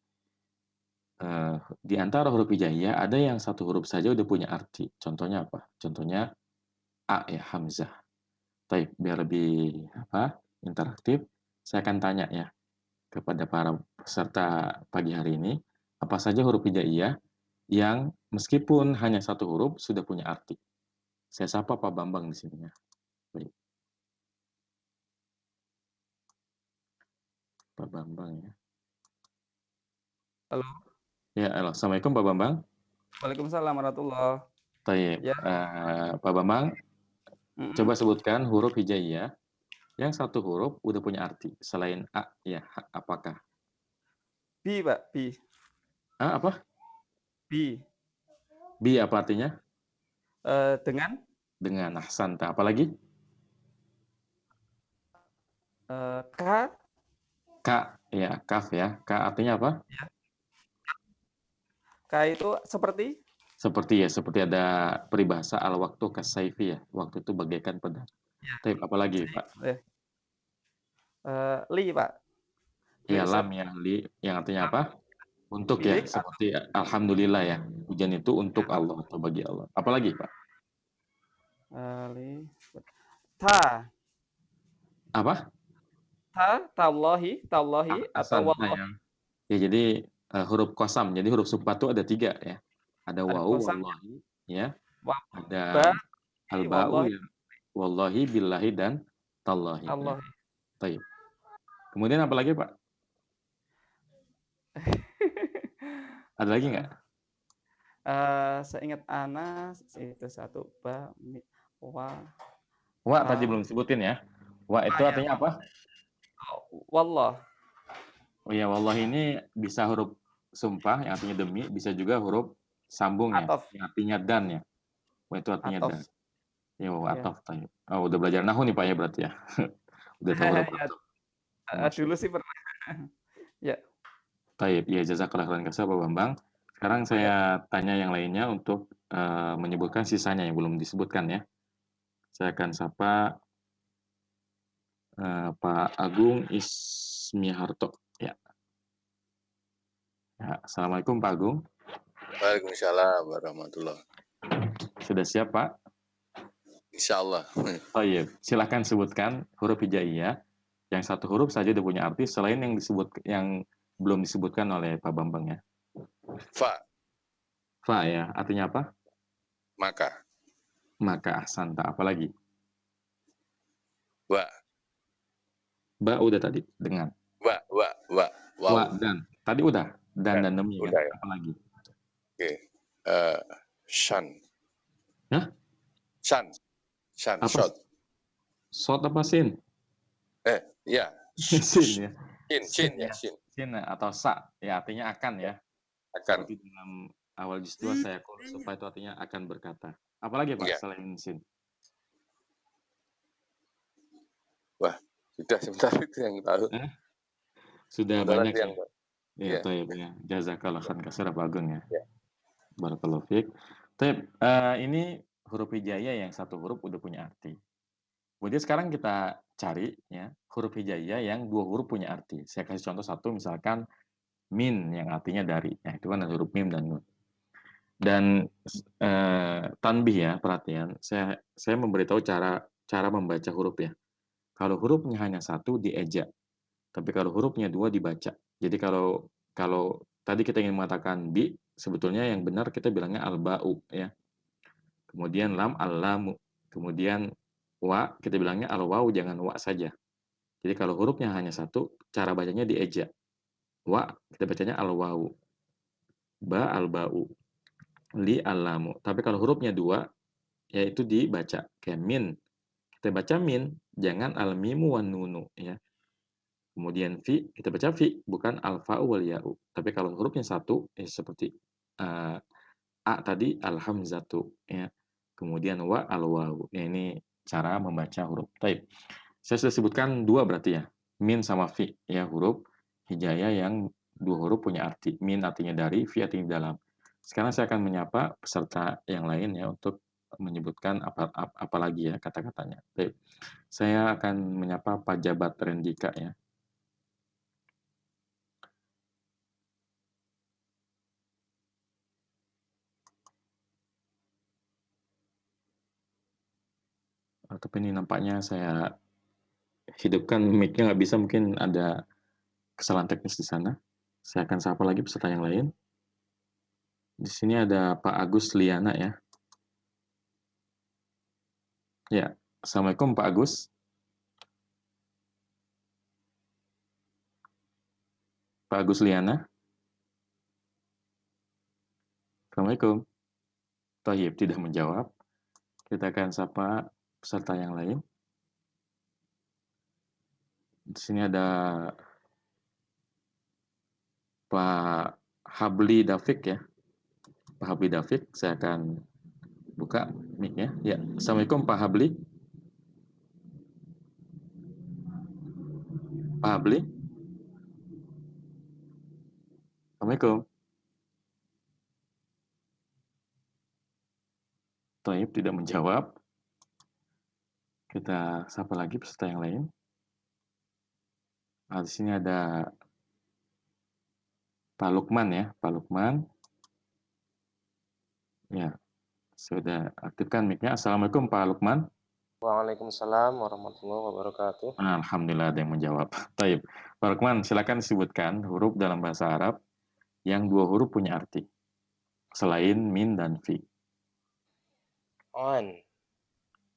di antara huruf hijaiyah ada yang satu huruf saja udah punya arti. Contohnya apa? Contohnya A ya, hamzah. Baik, biar lebih interaktif, saya akan tanya ya kepada para peserta pagi hari ini, apa saja huruf hijaiyah yang meskipun hanya satu huruf sudah punya arti. Saya sapa Pak Bambang di sini ya. Baik. Pak Bambang ya. Halo. Ya, halo. Assalamualaikum Pak Bambang. Waalaikumsalam warahmatullahi. Baik. Ya. Pak Bambang, coba sebutkan huruf hijaiyah yang satu huruf udah punya arti selain A ya, apakah? B, Pak, B. Apa? B. B apa artinya? Dengan? Dengan, ahsanta. Apalagi? K. K ya, kaf ya. K artinya apa? Ya. K itu seperti? Seperti ya, seperti ada peribahasa al-waktu kasaifi ya. Waktu itu bagaikan pedang. Ya. Tapi apalagi, Pak? Li, Pak. Ya, lam ya, li. Yang artinya apa? Untuk ya, seperti alhamdulillah ya. Hujan itu untuk Allah atau bagi Allah. Apalagi, Pak? Li. Ta. Apa? Tallahi atau wallahi. Ya, jadi huruf qasam. Jadi huruf sumpah itu ada 3 ya. Ada wawu, wallahi, ya. Ada al-ba'u ya. Wallahi, billahi, dan tallahi. Ya. Taib. Kemudian apa lagi, Pak? Ada lagi nggak? Seingat ana itu satu ba wa. Wa tadi belum sebutin ya. Wa itu artinya apa? Wallah. Oh ya, wallah ini bisa huruf sumpah yang artinya demi, bisa juga huruf sambung ya, yang artinya dan ya. Wa itu artinya dan. Ya, atof. Oh, udah belajar nahu nih Pak ya berarti ya. Udah tahu huruf atof. Dulu sih pernah. Ya. Taib, ya jazakallah khairan kasih Pak Bambang. Sekarang saya tanya yang lainnya untuk menyebutkan sisanya yang belum disebutkan ya. Saya akan sapa Pak Agung Ismiharto. Ya. Ya. Assalamualaikum Pak Agung. Waalaikumsalam warahmatullahi. Sudah siap Pak? Insyaallah. Oh iya, silahkan sebutkan huruf hijaiyah yang satu huruf saja udah punya arti selain yang belum disebutkan oleh Pak Bambang ya. Fa. Fa ya, artinya apa? Maka. Maka, ahsanta. Apalagi? Wa. Ba udah tadi, dengan. Wa. Wow. Wa, dan. Tadi udah. Dan demi udah, kan? Ya. Apalagi? Oke. Shan. Hah? Shan. Apa? Shot. Shot apa sin? Ya. Sin ya. Sin ya, sin. Sin atau sa, ya artinya akan ya. Akan. Seperti dalam awal juz 2 saya supaya itu artinya akan berkata. Apalagi Pak selain sin? Wah, sudah sebentar itu yang tahu. Sudah banyak ya. Ya, taib ya. Jazakallah khairan katsir Pak Agung ya. Ya. Barakallahu fiik. Taib, ini huruf hijaiyah yang satu huruf udah punya arti. Kemudian sekarang kita cari ya huruf hijaiyah yang 2 huruf punya arti. Saya kasih contoh satu, misalkan min yang artinya dari. Nah, itu kan ada huruf mim dan nun. Dan tanbih ya, perhatian. Saya memberitahu cara membaca huruf ya. Kalau hurufnya hanya satu dieja. Tapi kalau hurufnya 2 dibaca. Jadi kalau tadi kita ingin mengatakan bi, sebetulnya yang benar kita bilangnya al-ba'u ya. Kemudian lam al-lamu. Kemudian wa kita bilangnya al-waw, jangan wa saja. Jadi kalau hurufnya hanya satu, cara bacanya dieja. Wa kita bacanya al-waw. Ba al-ba'u. Li al-lamu. Tapi kalau hurufnya 2 yaitu dibaca kayak min. Kita baca min, jangan al-mimu wan nunu ya. Kemudian fi kita baca fi, bukan al-fa'u wal ya'u. Tapi kalau hurufnya satu seperti a tadi al-hamzatu ya. Kemudian wa al-wawu. Ya, ini cara membaca huruf. Baik. Saya sudah sebutkan 2 berarti ya. Min sama fi ya, huruf hijaiyah yang 2 huruf punya arti. Min artinya dari, fi artinya dalam. Sekarang saya akan menyapa peserta yang lain ya untuk menyebutkan apa lagi ya kata-katanya. Baik. Saya akan menyapa Pak Jabat Rendika ya. tapi ini nampaknya saya hidupkan mic-nya nggak bisa, mungkin ada kesalahan teknis di sana. Saya akan sapa lagi peserta yang lain. Di sini ada Pak Agus Liana ya. Ya, Assalamualaikum Pak Agus. Pak Agus Liana. Assalamualaikum. Thayyib tidak menjawab. Kita akan sapa peserta yang lain. Di sini ada Pak Habli Dafiq ya. Pak Habli Dafiq, saya akan buka mic-nya. Ya, Assalamualaikum Pak Habli. Pak Habli. Assalamualaikum. Thayyib tidak menjawab. Kita sapa lagi peserta yang lain. Di sini ada Pak Lukman ya, Pak Lukman. Ya, sudah aktifkan mic-nya. Assalamualaikum Pak Lukman. Waalaikumsalam warahmatullahi wabarakatuh. Alhamdulillah ada yang menjawab. Taib. Pak Lukman, silakan sebutkan huruf dalam bahasa Arab yang 2 huruf punya arti selain min dan fi. On,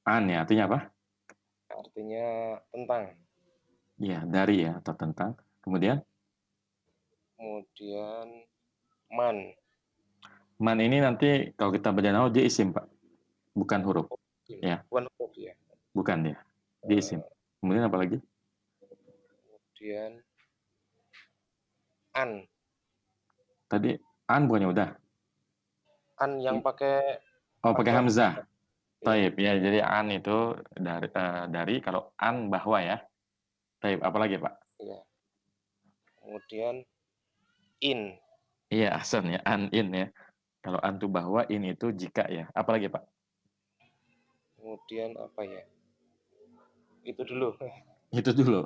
An ya, artinya apa? artinya tentang. Ya, dari ya atau tentang. Kemudian Man, man ini nanti kalau kita baca nahwu dia isim, Pak. Bukan huruf. Ya. bukan huruf ya. Bukan dia. Dia isim. Kemudian apa lagi? Kemudian an Tadi an bukannya udah? yang pakai Oh, pakai hamzah. Iya. Taib ya, jadi an itu dari kalau an bahwa ya. Taib, apa lagi Pak? ya. Kemudian in, Iya, ahsan ya, an in ya. Kalau an itu bahwa, in itu jika ya. Apa lagi Pak? kemudian apa ya? Itu dulu. Itu dulu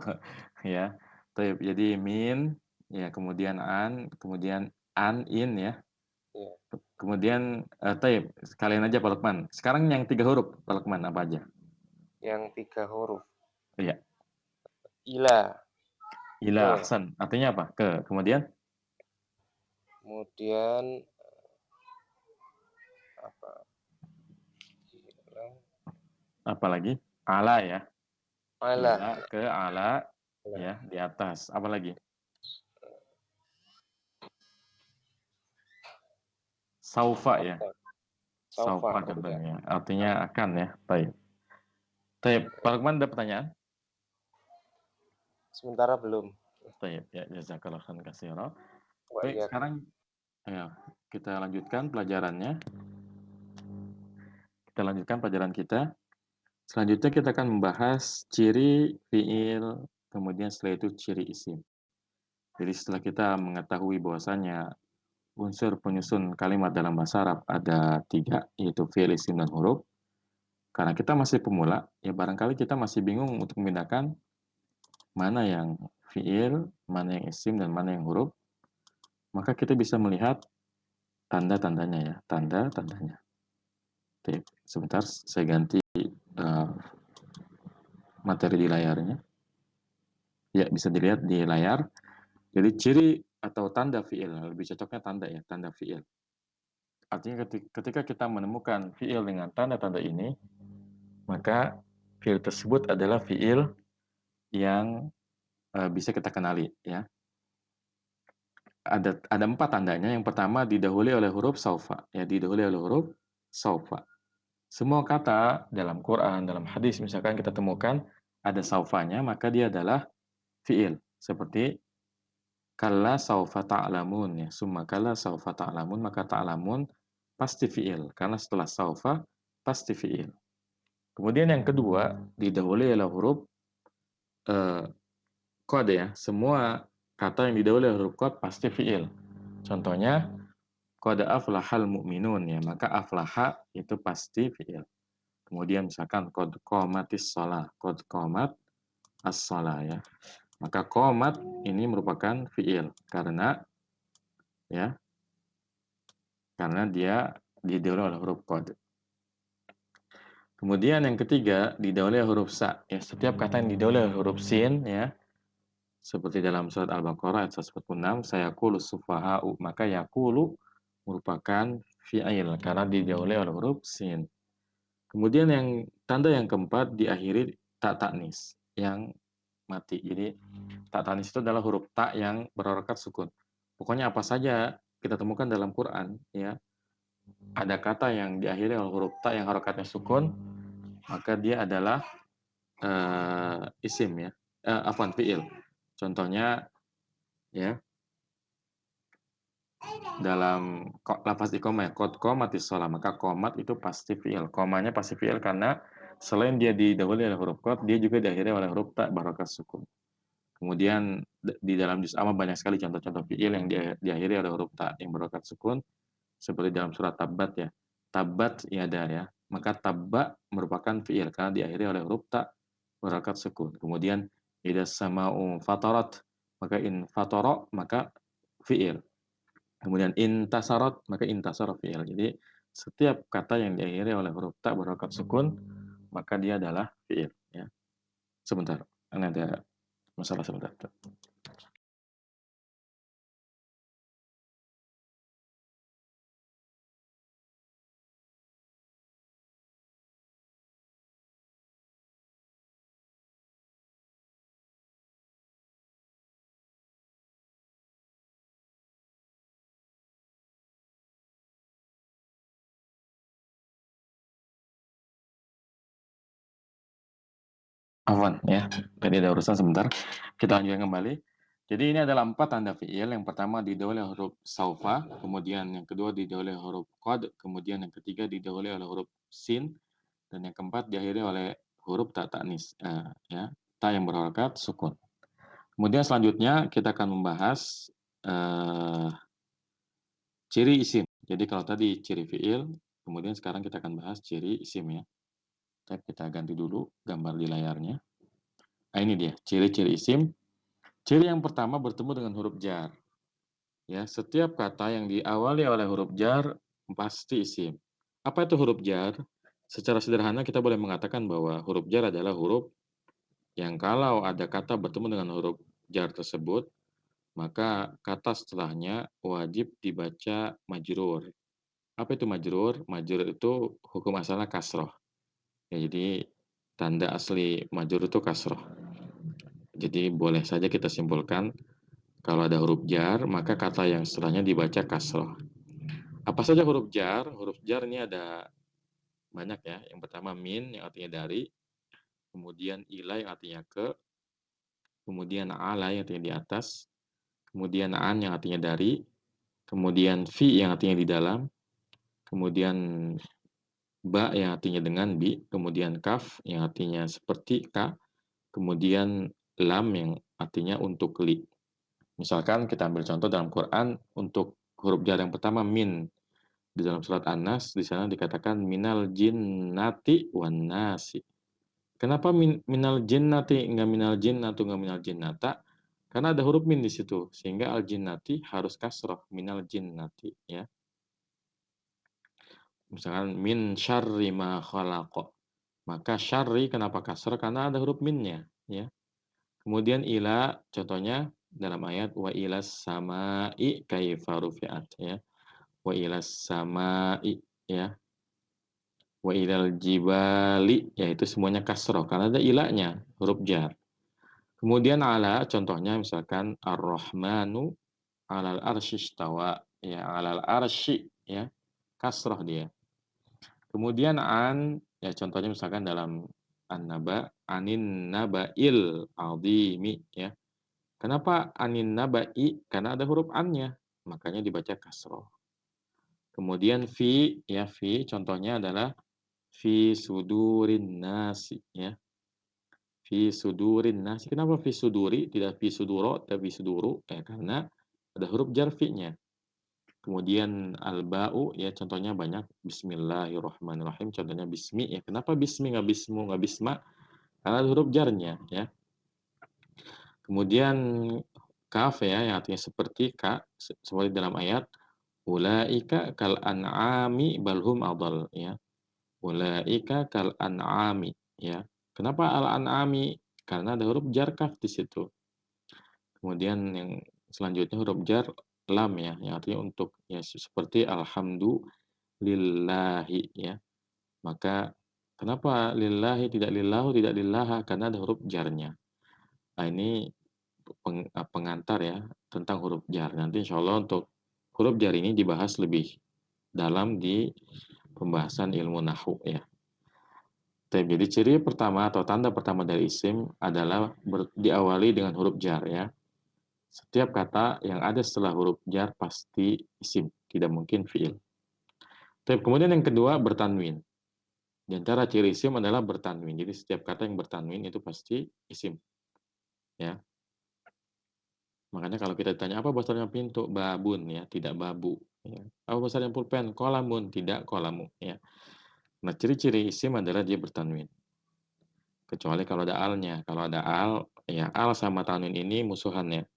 ya. Taib, jadi min ya, kemudian an, kemudian an in ya. Ya. Kemudian taib, sekalian aja Pak Lukman. Sekarang yang 3 huruf Pak Lukman apa aja? Yang 3 huruf. Iya. Ila. Ila, Ke. ahsan. Artinya apa? Ke. Kemudian apa? apa lagi? Ala ya. Ala. Ila, ke, ala ya, di atas. Apa lagi? Saufa ya. Saufa contohnya. Artinya akan ya. Baik. Baik, Pak Lukman ada pertanyaan? Sementara belum. Baik, ya, jazakallahu khairan katsiran. Wah, Baik, iya. sekarang ya, kita lanjutkan pelajarannya. Kita lanjutkan pelajaran kita. Selanjutnya kita akan membahas ciri fiil, kemudian setelah itu ciri isim. Jadi setelah kita mengetahui bahwasanya unsur penyusun kalimat dalam bahasa Arab ada 3, yaitu fiil, isim, dan huruf. Karena kita masih pemula, ya barangkali kita masih bingung untuk membedakan mana yang fiil, mana yang isim, dan mana yang huruf. Maka kita bisa melihat tanda-tandanya ya, tanda-tandanya. Oke, sebentar saya ganti materi di layarnya. Ya, bisa dilihat di layar. Jadi ciri atau tanda fiil, lebih cocoknya tanda ya, tanda fiil. Artinya ketika kita menemukan fiil dengan tanda-tanda ini, maka fiil tersebut adalah fiil yang bisa kita kenali ya. Ada 4 tandanya. Yang pertama didahului oleh huruf saufa, ya, didahului oleh huruf saufa. Semua kata dalam Quran, dalam hadis misalkan kita temukan ada saufanya, maka dia adalah fiil. Seperti kalla saufa ta'lamun ya, summa kalla saufa ta'lamun, maka ta'lamun pasti fiil karena setelah saufa pasti fiil. Kemudian yang kedua didahului oleh huruf qad ya. Semua kata yang didahului oleh huruf qad pasti fiil. Contohnya qad aflahal mu'minun ya, maka aflaha itu pasti fiil. Kemudian misalkan qad qamatis shalah, qad qamat as-shalah ya. Maka qomat ini merupakan fiil karena dia didahului oleh huruf qad. Kemudian yang ketiga didahului huruf sa. Ya, setiap kata yang didahului huruf sin ya, seperti dalam surat Al-Baqarah ayat 146, sayaqulu sufaha'u, maka yaqulu merupakan fi'il karena didahului oleh huruf sin. Kemudian yang tanda yang keempat diakhiri ta ta'nis yang mati. Jadi ta ta'nis itu adalah huruf ta yang berharokat sukun. Pokoknya apa saja kita temukan dalam Quran ya, ada kata yang diakhiri oleh huruf ta yang harokatnya sukun, maka dia adalah isim ya, afwan fi'il. Contohnya ya, dalam lafaz iqamah ya, qad qomatis shalah, maka qomat itu pasti fi'il. Komanya pasti fi'il karena selain dia didahului oleh huruf qad, dia juga diakhiri oleh huruf ta berharokat sukun. Kemudian di dalam juz amma banyak sekali contoh-contoh fi'il yang diakhiri oleh huruf ta yang berharokat sukun, seperti dalam surat Tabbat ya. Tabbat yada ya. Maka tabba merupakan fi'il karena diakhiri oleh huruf ta berharokat sukun. Kemudian idas sama'u fatarat, maka in fatara maka fi'il. Kemudian intasarat maka intasara fi'il. Jadi setiap kata yang diakhiri oleh huruf ta berharokat sukun maka dia adalah fi'il ya. Sebentar, ini ada masalah sebentar. Afwan ya, tadi ada urusan sebentar. Kita lanjutkan kembali. Jadi ini adalah 4 tanda fi'il. Yang pertama didahului oleh huruf saufa, kemudian yang kedua didahului oleh huruf qad, kemudian yang ketiga didahului oleh huruf sin, dan yang keempat diakhiri oleh huruf ta ta'nis ya, ta yang berharokat sukun. Kemudian selanjutnya kita akan membahas ciri isim. Jadi kalau tadi ciri fi'il, kemudian sekarang kita akan bahas ciri isim ya. Kita ganti dulu gambar di layarnya. Nah, ini dia ciri-ciri isim. Ciri yang pertama bertemu dengan huruf jar. Ya, setiap kata yang diawali oleh huruf jar pasti isim. Apa itu huruf jar? Secara sederhana kita boleh mengatakan bahwa huruf jar adalah huruf yang kalau ada kata bertemu dengan huruf jar tersebut, maka kata setelahnya wajib dibaca majrur. Apa itu majrur? Majrur itu hukum asalnya kasroh. Ya, jadi tanda asli majrur itu kasroh. Jadi boleh saja kita simpulkan kalau ada huruf jar, maka kata yang setelahnya dibaca kasroh. Apa saja huruf jar? Huruf jar ini ada banyak ya. Yang pertama min yang artinya dari, kemudian ila yang artinya ke, kemudian ala yang artinya di atas, kemudian an yang artinya dari, kemudian fi yang artinya di dalam, kemudian ba yang artinya dengan bi, kemudian kaf yang artinya seperti ka, kemudian lam yang artinya untuk li. Misalkan kita ambil contoh dalam Quran untuk huruf jar yang pertama min. Di dalam surat An-Nas di sana dikatakan minal jinnati wan nasi. Kenapa minal jinnati enggak minal jinnatu enggak minal jinnata? Karena ada huruf min di situ sehingga al jinnati harus kasroh minal jinnati ya. Misalkan min syarri ma khalaqa. Maka syarri kenapa kasroh? Karena ada huruf minnya ya. Kemudian ila contohnya dalam ayat wa ilas samai kaifa rufi'at ya. Wa ilas samai ya. Wa ilal jibali yaitu semuanya kasroh karena ada ilanya huruf jar. Kemudian ala contohnya misalkan ar-rahmanu alal arsy istawa ya, alal arsy ya, kasroh dia. Kemudian an ya contohnya misalkan dalam an-naba anin naba'il azimi ya. Kenapa anin naba'i? Karena ada huruf an-nya, makanya dibaca kasroh. Kemudian fi ya, fi contohnya adalah fi sudurin nasi ya. Fi sudurin nasi. Kenapa fi suduri tidak fi suduro tapi suduru? Ya karena ada huruf jar fi-nya. Kemudian al-ba'u ya contohnya banyak bismillahirrahmanirrahim contohnya bismi ya. Kenapa bismi nggak bismu nggak bisma? Karena ada huruf jarnya ya. Kemudian kaf ya yang artinya seperti ka seperti dalam ayat ulaika kal an'ami balhum adal ya. Ulaika kal an'ami, ya. Kenapa al-an'ami? Karena ada huruf jar kaf di situ. Kemudian yang selanjutnya huruf jar lam, ya, yang artinya untuk, ya, seperti alhamdulillahi, ya. Maka kenapa lillahi tidak lillahu tidak lillaha? Karena ada huruf jarnya. Nah, ini pengantar ya tentang huruf jar. Nanti insya Allah untuk huruf jar ini dibahas lebih dalam di pembahasan ilmu nahwu, ya. Jadi ciri pertama atau tanda pertama dari isim adalah diawali dengan huruf jar, ya. Setiap kata yang ada setelah huruf jar pasti isim, tidak mungkin fiil. Kemudian yang kedua bertanwin. Di antara ciri isim adalah bertanwin. Jadi setiap kata yang bertanwin itu pasti isim, ya. Makanya kalau kita ditanya apa besarnya pintu, babun, ya, tidak babu, ya. Apa besarnya pulpen, kolamun, tidak kolamu, ya. Nah, ciri-ciri isim adalah dia bertanwin. Kecuali kalau ada alnya. Kalau ada al, ya, al sama tanwin ini musuhannya.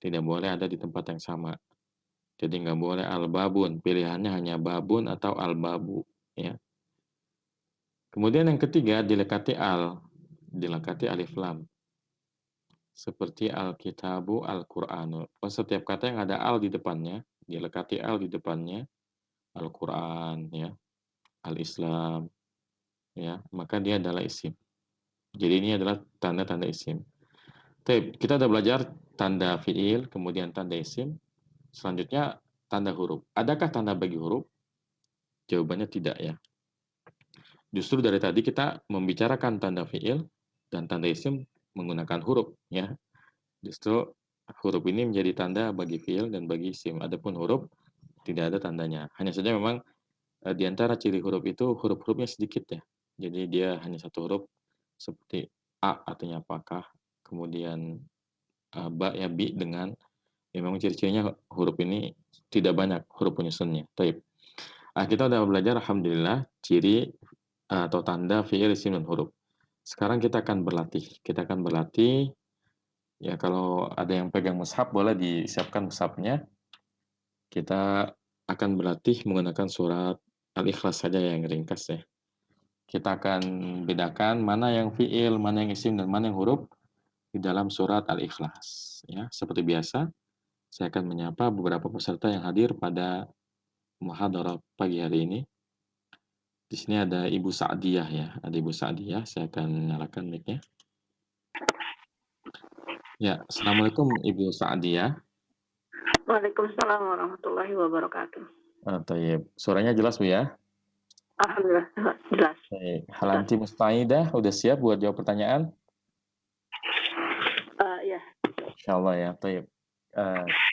Tidak boleh ada di tempat yang sama. Jadi nggak boleh al-babun, pilihannya hanya babun atau al-babu, ya. Kemudian yang ketiga dilekati al, dilekati alif lam. Seperti al-kitabu, al-Qur'anu. Setiap kata yang ada al di depannya, dilekati al di depannya, Al-Qur'an, ya, al-Islam, ya, maka dia adalah isim. Jadi ini adalah tanda-tanda isim. Kita sudah belajar tanda fiil, kemudian tanda isim, selanjutnya tanda huruf. Adakah tanda bagi huruf? Jawabannya tidak, ya. Justru dari tadi kita membicarakan tanda fiil dan tanda isim menggunakan huruf, ya. Justru huruf ini menjadi tanda bagi fiil dan bagi isim. Adapun huruf tidak ada tandanya. Hanya saja memang di antara ciri huruf itu huruf-hurufnya sedikit, ya. Jadi dia hanya satu huruf seperti a artinya apakah, kemudian ba, ya, bi dengan, ya, memang ciri-cirinya huruf ini tidak banyak huruf penyusunnya. Kita udah belajar alhamdulillah ciri atau tanda fiil, isim dan huruf. Sekarang kita akan berlatih. Kita akan berlatih. Ya, kalau ada yang pegang mushaf boleh disiapkan mushafnya. Kita akan berlatih menggunakan surat Al-Ikhlas saja yang ringkas, ya. Kita akan bedakan mana yang fiil, mana yang isim, dan mana yang huruf di dalam surat Al-Ikhlas. Ya, seperti biasa, saya akan menyapa beberapa peserta yang hadir pada muhadharah pagi hari ini. Di sini ada Ibu Sa'diyah, ya. Ada Ibu Sa'diyah, saya akan nyalakan mic-nya. Ya, Assalamualaikum Ibu Sa'diyah. Waalaikumsalam warahmatullahi wabarakatuh. Tayyib. Suaranya jelas, Bu, ya? Alhamdulillah, jelas. Halanti Mustaidah, udah siap buat jawab pertanyaan? Ya. Insyaallah, ya. Tayyib.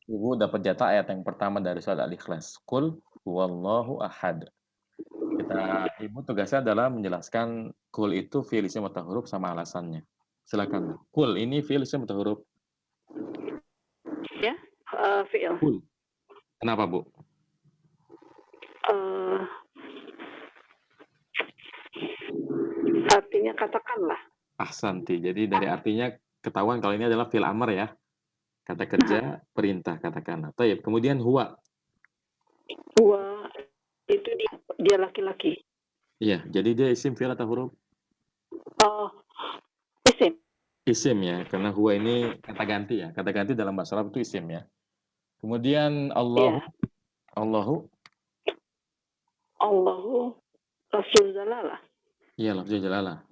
Ibu dapat jatah ayat yang pertama dari surat Al-Ikhlas. Qul huwallahu ahad. Ibu tugasnya adalah menjelaskan qul itu fi'il isim atau huruf sama alasannya. Silakan. Qul ini fi'il isim atau huruf? Ya, fi'il. Qul. Kenapa, Bu? Artinya katakanlah. Ahsanti. Jadi dari artinya ketahuan kalau ini adalah fi'il amr, ya. Kata kerja, perintah, katakanlah. Tayyib. Kemudian huwa. Huwa itu dia laki-laki. Iya, jadi dia isim, fi'il atau huruf? Isim. Isim, ya, karena huwa ini kata ganti, ya. Kata ganti dalam bahasa Arab itu isim, ya. Kemudian Allahu. Ya. Allahu lafzul jalalah. Iya, lafzul jalalah.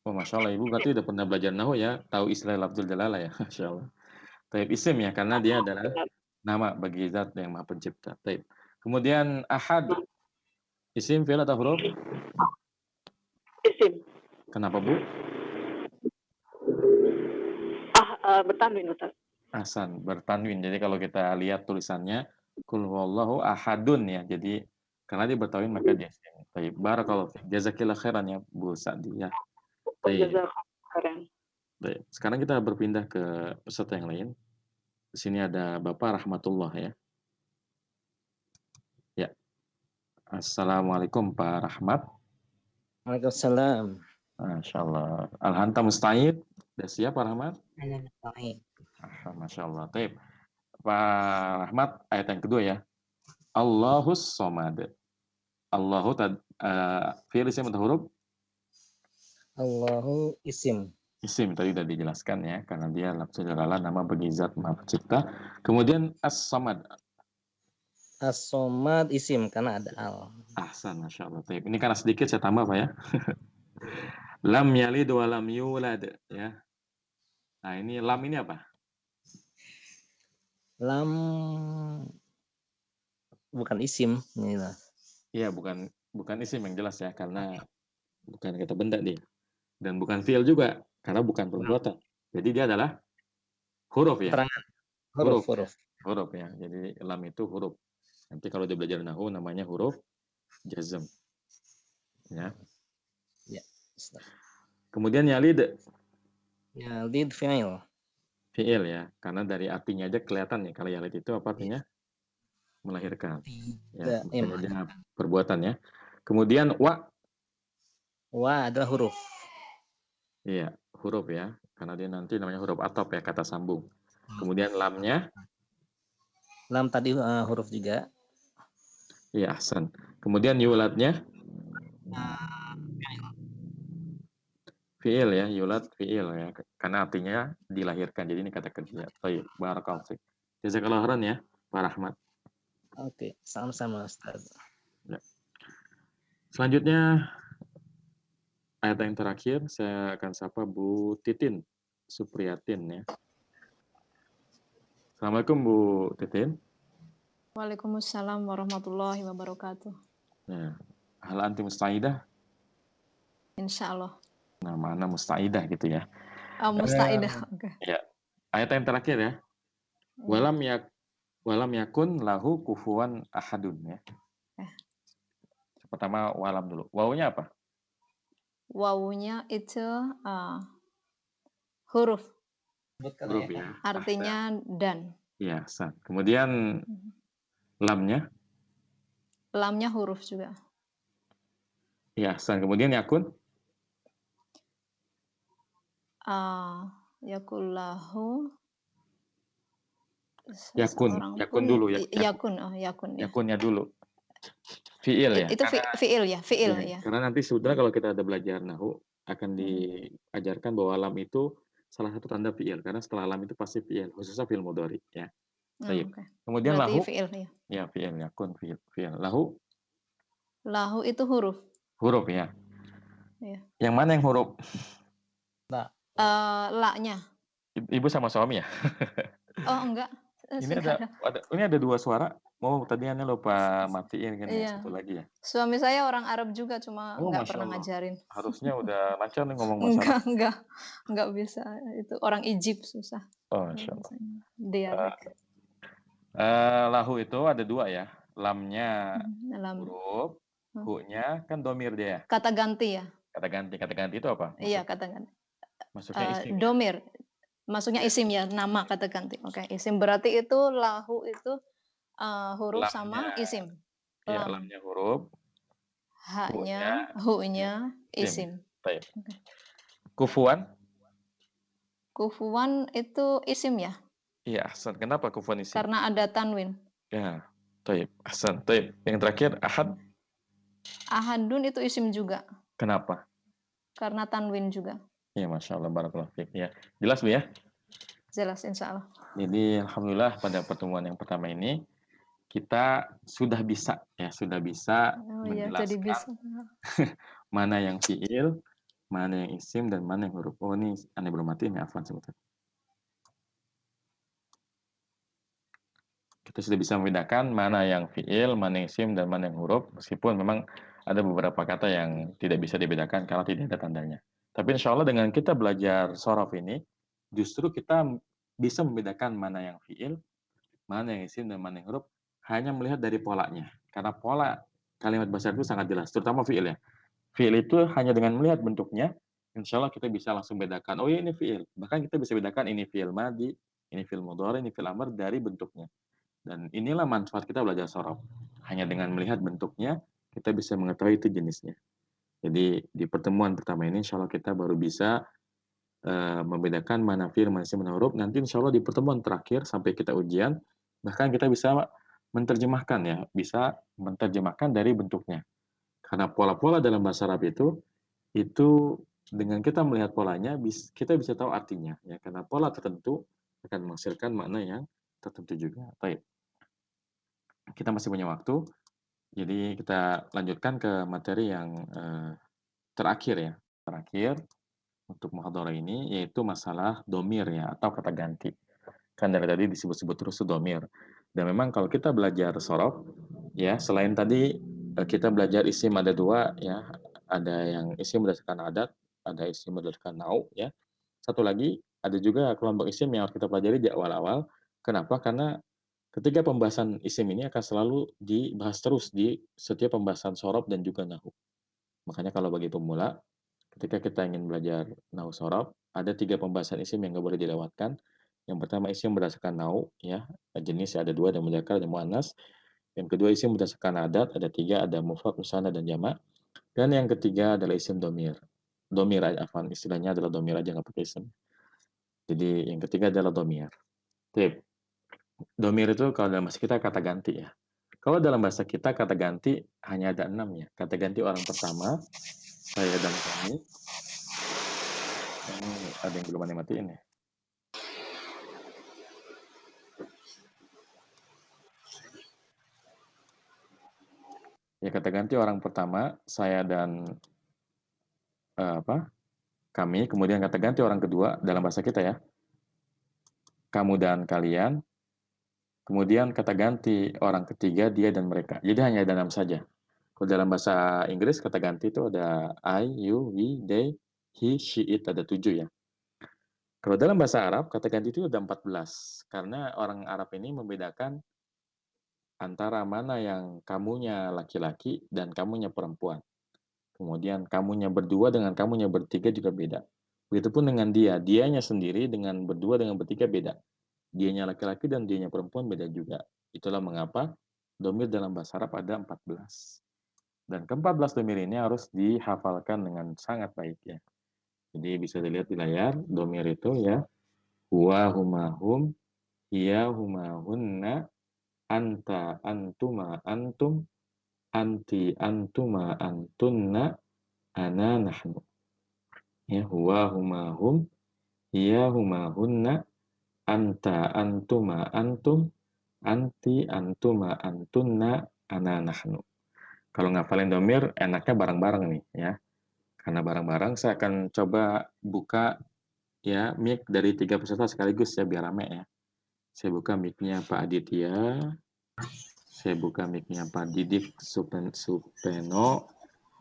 Oh, Masya Allah, Ibu berarti udah pernah belajar nahwu, ya. Tahu istilah lafzul jalalah, ya. Masya Allah. Taib isim, ya, karena dia adalah nama bagi zat yang maha pencipta. Taib. Kemudian ahad. Isim, fi'il atau huruf? Isim. Kenapa, Bu? Bertanwin, Ustaz. Ahsan, bertanwin. Jadi kalau kita lihat tulisannya qul huwallahu ahadun, ya. Jadi karena dia bertanwin maka dia isim. Taib. Barakallahu fiik. Jazakillah khairan, ya, Bu Sa'diyah. Taib. Baik. Sekarang kita berpindah ke peserta yang lain. Di sini ada Bapak Rahmatullah, ya. Ya. Assalamualaikum Pak Rahmat. Waalaikumsalam. Masya Allah. Al-Hanta Musta'id. Sudah siap Pak Rahmat? Baik. Masya Allah. Taib. Pak Rahmat, ayat yang kedua, ya. Allahus Somad. Allahu fi'il isim atau huruf? Allahu isim. Isim tadi sudah dijelaskan ya, karena dia lafzul jalalah, nama bagi zat maha pencipta. Kemudian as-samad. As-somad isim karena ada al. Ahsan, masya Allah. Baik. Ini karena sedikit saya tambah Pak ya. Lam yalid wa lam yulad ya. Nah ini lam ini apa? Lam bukan isim. Iya bukan isim yang jelas ya, karena bukan kata benda dia. Dan bukan fi'il juga, karena bukan perbuatan. Jadi dia adalah huruf ya. Keterangan. Huruf. Ya. Jadi lam itu huruf. Nanti kalau dia belajar nahwu namanya huruf jazm. Ya. Ya. Kemudian yalid. Yalid fi'il. Fi'il ya, karena dari artinya aja kelihatan ya, kalau yalid itu apa artinya? Melahirkan. Ya, makanya dia perbuatan ya. Kemudian wa. Wa adalah huruf. Iya, huruf ya, karena dia nanti namanya huruf atop ya, kata sambung. Kemudian lamnya. Lam tadi huruf juga. Iya, ahsan. Kemudian yuladnya. Fi'il ya, yulad fi'il ya, karena artinya dilahirkan. Jadi ini kata kerja. Baik, barakallahu fiik. Jazakallahu khairan ya, Pak Rahmat. Oke, sama-sama Ustaz. Ya. Selanjutnya ayat yang terakhir saya akan sapa Bu Titin Supriyatin ya. Assalamualaikum Bu Titin. Waalaikumsalam warahmatullahi wabarakatuh. Nah, hal anti musta'idah? Insya Allah. Nah, mana musta'idah gitu ya. Musta'idah. Okay. Ya. Ayat yang terakhir ya. Walam yakun lahu kufuwan ahadun ya. Pertama walam dulu. Wawunya apa? Wawunya itu huruf. Huruf ya. Artinya dan. Ya, sah. Kemudian lamnya? Lamnya huruf juga. Ya, sah. Kemudian yakun? Yakullahu. Yakun dulu ya. Yakunnya dulu. Fi'il ya. Itu fi'il ya, fi'il ya. Karena nanti sudah kalau kita ada belajar nahwu akan diajarkan bahwa lam itu salah satu tanda fi'il, karena setelah lam itu pasti fi'il, khususnya fi'il mudhari ya. Okay. Kemudian berarti lahu. Fi'il ya. Ya, fi'il yakun fi'il. Lahu. Lahu itu huruf. Huruf ya. Ya. Yang mana yang huruf? La-nya. Ibu sama suami ya? Oh, enggak. Ini ada dua suara. Tadi Anda lupa matiin kan ya, satu lagi ya. Suami saya orang Arab juga, cuma nggak pernah ngajarin. Harusnya udah lancar nih ngomong bahasa Arab. Enggak bisa. Itu orang Egypt susah. Oh, Masya Allah. Dialek. Lahu itu ada dua ya. Lamnya huruf, hu-nya kan domir dia. Kata ganti ya. Kata ganti itu apa? Iya, kata ganti. Maksudnya isim. Domir. Maksudnya isim ya, nama kata ganti. Oke, isim berarti itu lahu itu huruf lamnya, sama isim. Ya, lamnya huruf. H-nya, hu-nya isim. Okay. Kufuwan? Kufuwan itu isim ya? Iya, ahsan. Kenapa kufuwan isim? Karena ada tanwin. Ya, taib. Ahsan, taib. Yang terakhir, ahad? Ahadun itu isim juga. Kenapa? Karena tanwin juga. Ya, Masya Allah, barakallahu fiik. Ya. Jelas Bu ya? Jelas, insya Allah. Jadi, alhamdulillah pada pertemuan yang pertama ini, kita sudah bisa menjelaskan jadi bisa. mana yang fi'il, mana yang isim, dan mana yang huruf. Oh, ini Anda belum matiin ya, afwan sebentar. Kita sudah bisa membedakan mana yang fi'il, mana yang isim, dan mana yang huruf, meskipun memang ada beberapa kata yang tidak bisa dibedakan karena tidak ada tandanya. Tapi insya Allah dengan kita belajar sorof ini, justru kita bisa membedakan mana yang fi'il, mana yang isim, dan mana yang huruf, hanya melihat dari polanya. Karena pola kalimat bahasa itu sangat jelas, terutama fi'il ya. Fi'il itu hanya dengan melihat bentuknya, insya Allah kita bisa langsung bedakan, oh ya ini fi'il. Bahkan kita bisa bedakan ini fi'il madi, ini fi'il mudhari, ini fi'il amr dari bentuknya. Dan inilah manfaat kita belajar sorof. Hanya dengan melihat bentuknya, kita bisa mengetahui itu jenisnya. Jadi di pertemuan pertama ini, insya Allah kita baru bisa membedakan mana fi'il, mana isim, mana huruf. Nanti insya Allah di pertemuan terakhir, sampai kita ujian, bahkan kita bisa menerjemahkan ya, bisa menerjemahkan dari bentuknya. Karena pola-pola dalam bahasa Arab itu dengan kita melihat polanya kita bisa tahu artinya ya, karena pola tertentu akan menghasilkan makna yang tertentu juga. Baik. Kita masih punya waktu. Jadi kita lanjutkan ke materi yang terakhir ya. Terakhir untuk muhadharah ini yaitu masalah domir ya, atau kata ganti. Kan dari tadi disebut-sebut terus domir. Dan memang kalau kita belajar sorof ya, selain tadi kita belajar isim ada dua ya, ada yang isim berdasarkan adat, ada isim berdasarkan nau ya. Satu lagi ada juga kelompok isim yang harus kita pelajari di awal-awal. Kenapa? Karena ketika pembahasan isim ini akan selalu dibahas terus di setiap pembahasan sorof dan juga nahu. Makanya kalau bagi pemula, ketika kita ingin belajar nahu sorof, ada 3 pembahasan isim yang nggak boleh dilewatkan. Yang pertama isim berdasarkan nahu, ya jenis ada 2, ada mudzakkar, ada muannas. Yang kedua isim berdasarkan adat, ada 3, ada mufrad, musanna, dan jamak. Dan yang ketiga adalah isim domir. Domir aja, istilahnya adalah domir aja, nggak pakai isim. Jadi yang ketiga adalah domir. Tip. Domir itu kalau dalam bahasa kita kata ganti ya. Kalau dalam bahasa kita kata ganti hanya ada 6 ya. Kata ganti orang pertama, saya dan kami. Ini ada yang belum matiin ya. Ya, kata ganti orang pertama, saya dan kami. Kemudian kata ganti orang kedua dalam bahasa kita ya, kamu dan kalian. Kemudian kata ganti orang ketiga, dia dan mereka. Jadi hanya ada 6 saja. Kalau dalam bahasa Inggris kata ganti itu ada I, you, we, they, he, she, it, ada 7 ya. Kalau dalam bahasa Arab kata ganti itu ada 14. Karena orang Arab ini membedakan antara mana yang kamunya laki-laki dan kamunya perempuan. Kemudian kamunya berdua dengan kamunya bertiga juga beda. Begitupun dengan dianya sendiri dengan berdua dengan bertiga beda. Dianya laki-laki dan dianya perempuan beda juga. Itulah mengapa domir dalam bahasa Arab ada 14. Dan ke-14 domir ini harus dihafalkan dengan sangat baik ya. Jadi bisa dilihat di layar, domir itu ya, huwa, huma, hum, hiya, huma, hunna, anta, antuma, antum, anti, antuma, antunna, ana, nahnu. Ya, huwa, huma, hum, hiya, huma, hunna, anta, antuma, antum, anti, antuma, antunna, ana, nahnu. Kalau ngafalin domir, enaknya bareng-bareng nih ya. Karena bareng-bareng, saya akan coba buka ya mic dari 3 peserta sekaligus ya, biar rame ya. Saya buka mic-nya Pak Aditya. Saya buka mic-nya Pak Didik Supeno.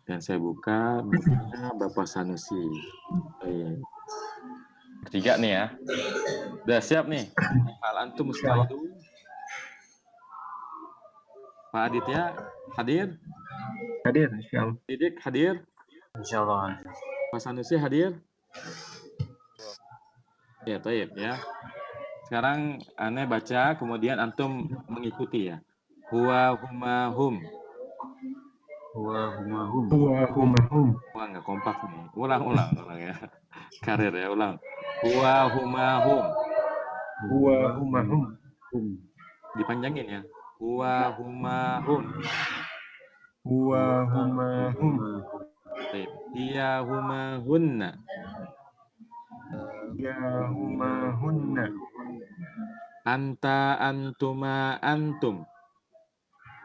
Dan saya buka mic-nya Bapak Sanusi. Bertiga nih ya. Udah siap nih? Hal antum musta'idun. Pak Aditya hadir? Hadir, insyaallah. Didik hadir? Insyaallah. Pak Sanusi hadir? Ya, taib ya. Sekarang aneh baca, kemudian antum mengikuti ya. Huwa, huma, hum. Huwa, huma, hum. Huwa, huma, hum. Wah, nggak kompak nih. Ulang ya. Karir ya, ulang. Huwa, huma, hum. Huwa, huma, hum. Dipanjangin ya. Huwa, huma, hum. Huwa, huma, hum. Taib. Hiya, huma, hunna. Ya, huma, hunna. Anta, antuma, antum.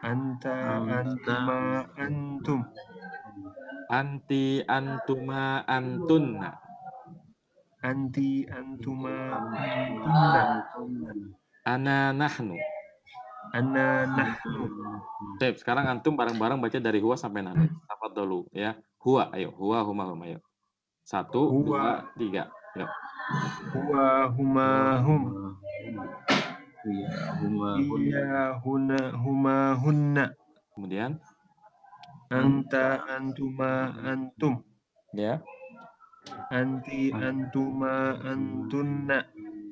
Anta, antuma, antum. Anti, antuma, antunna. Anti, antuma, antunna. Ana, nahnu. Ana, nahnu. Taib. Sekarang antum bareng-bareng baca dari huwa sampai nahnu. Tafadhalu ya. Huwa, ayo. Huwa, huma, hum, ayo. 1, 2, 3. Yuk. Huwa, huma, hum. Iya, huma, hunna. Kemudian? Anta, antuma, antum. Ya. Anti, antuma, antunna.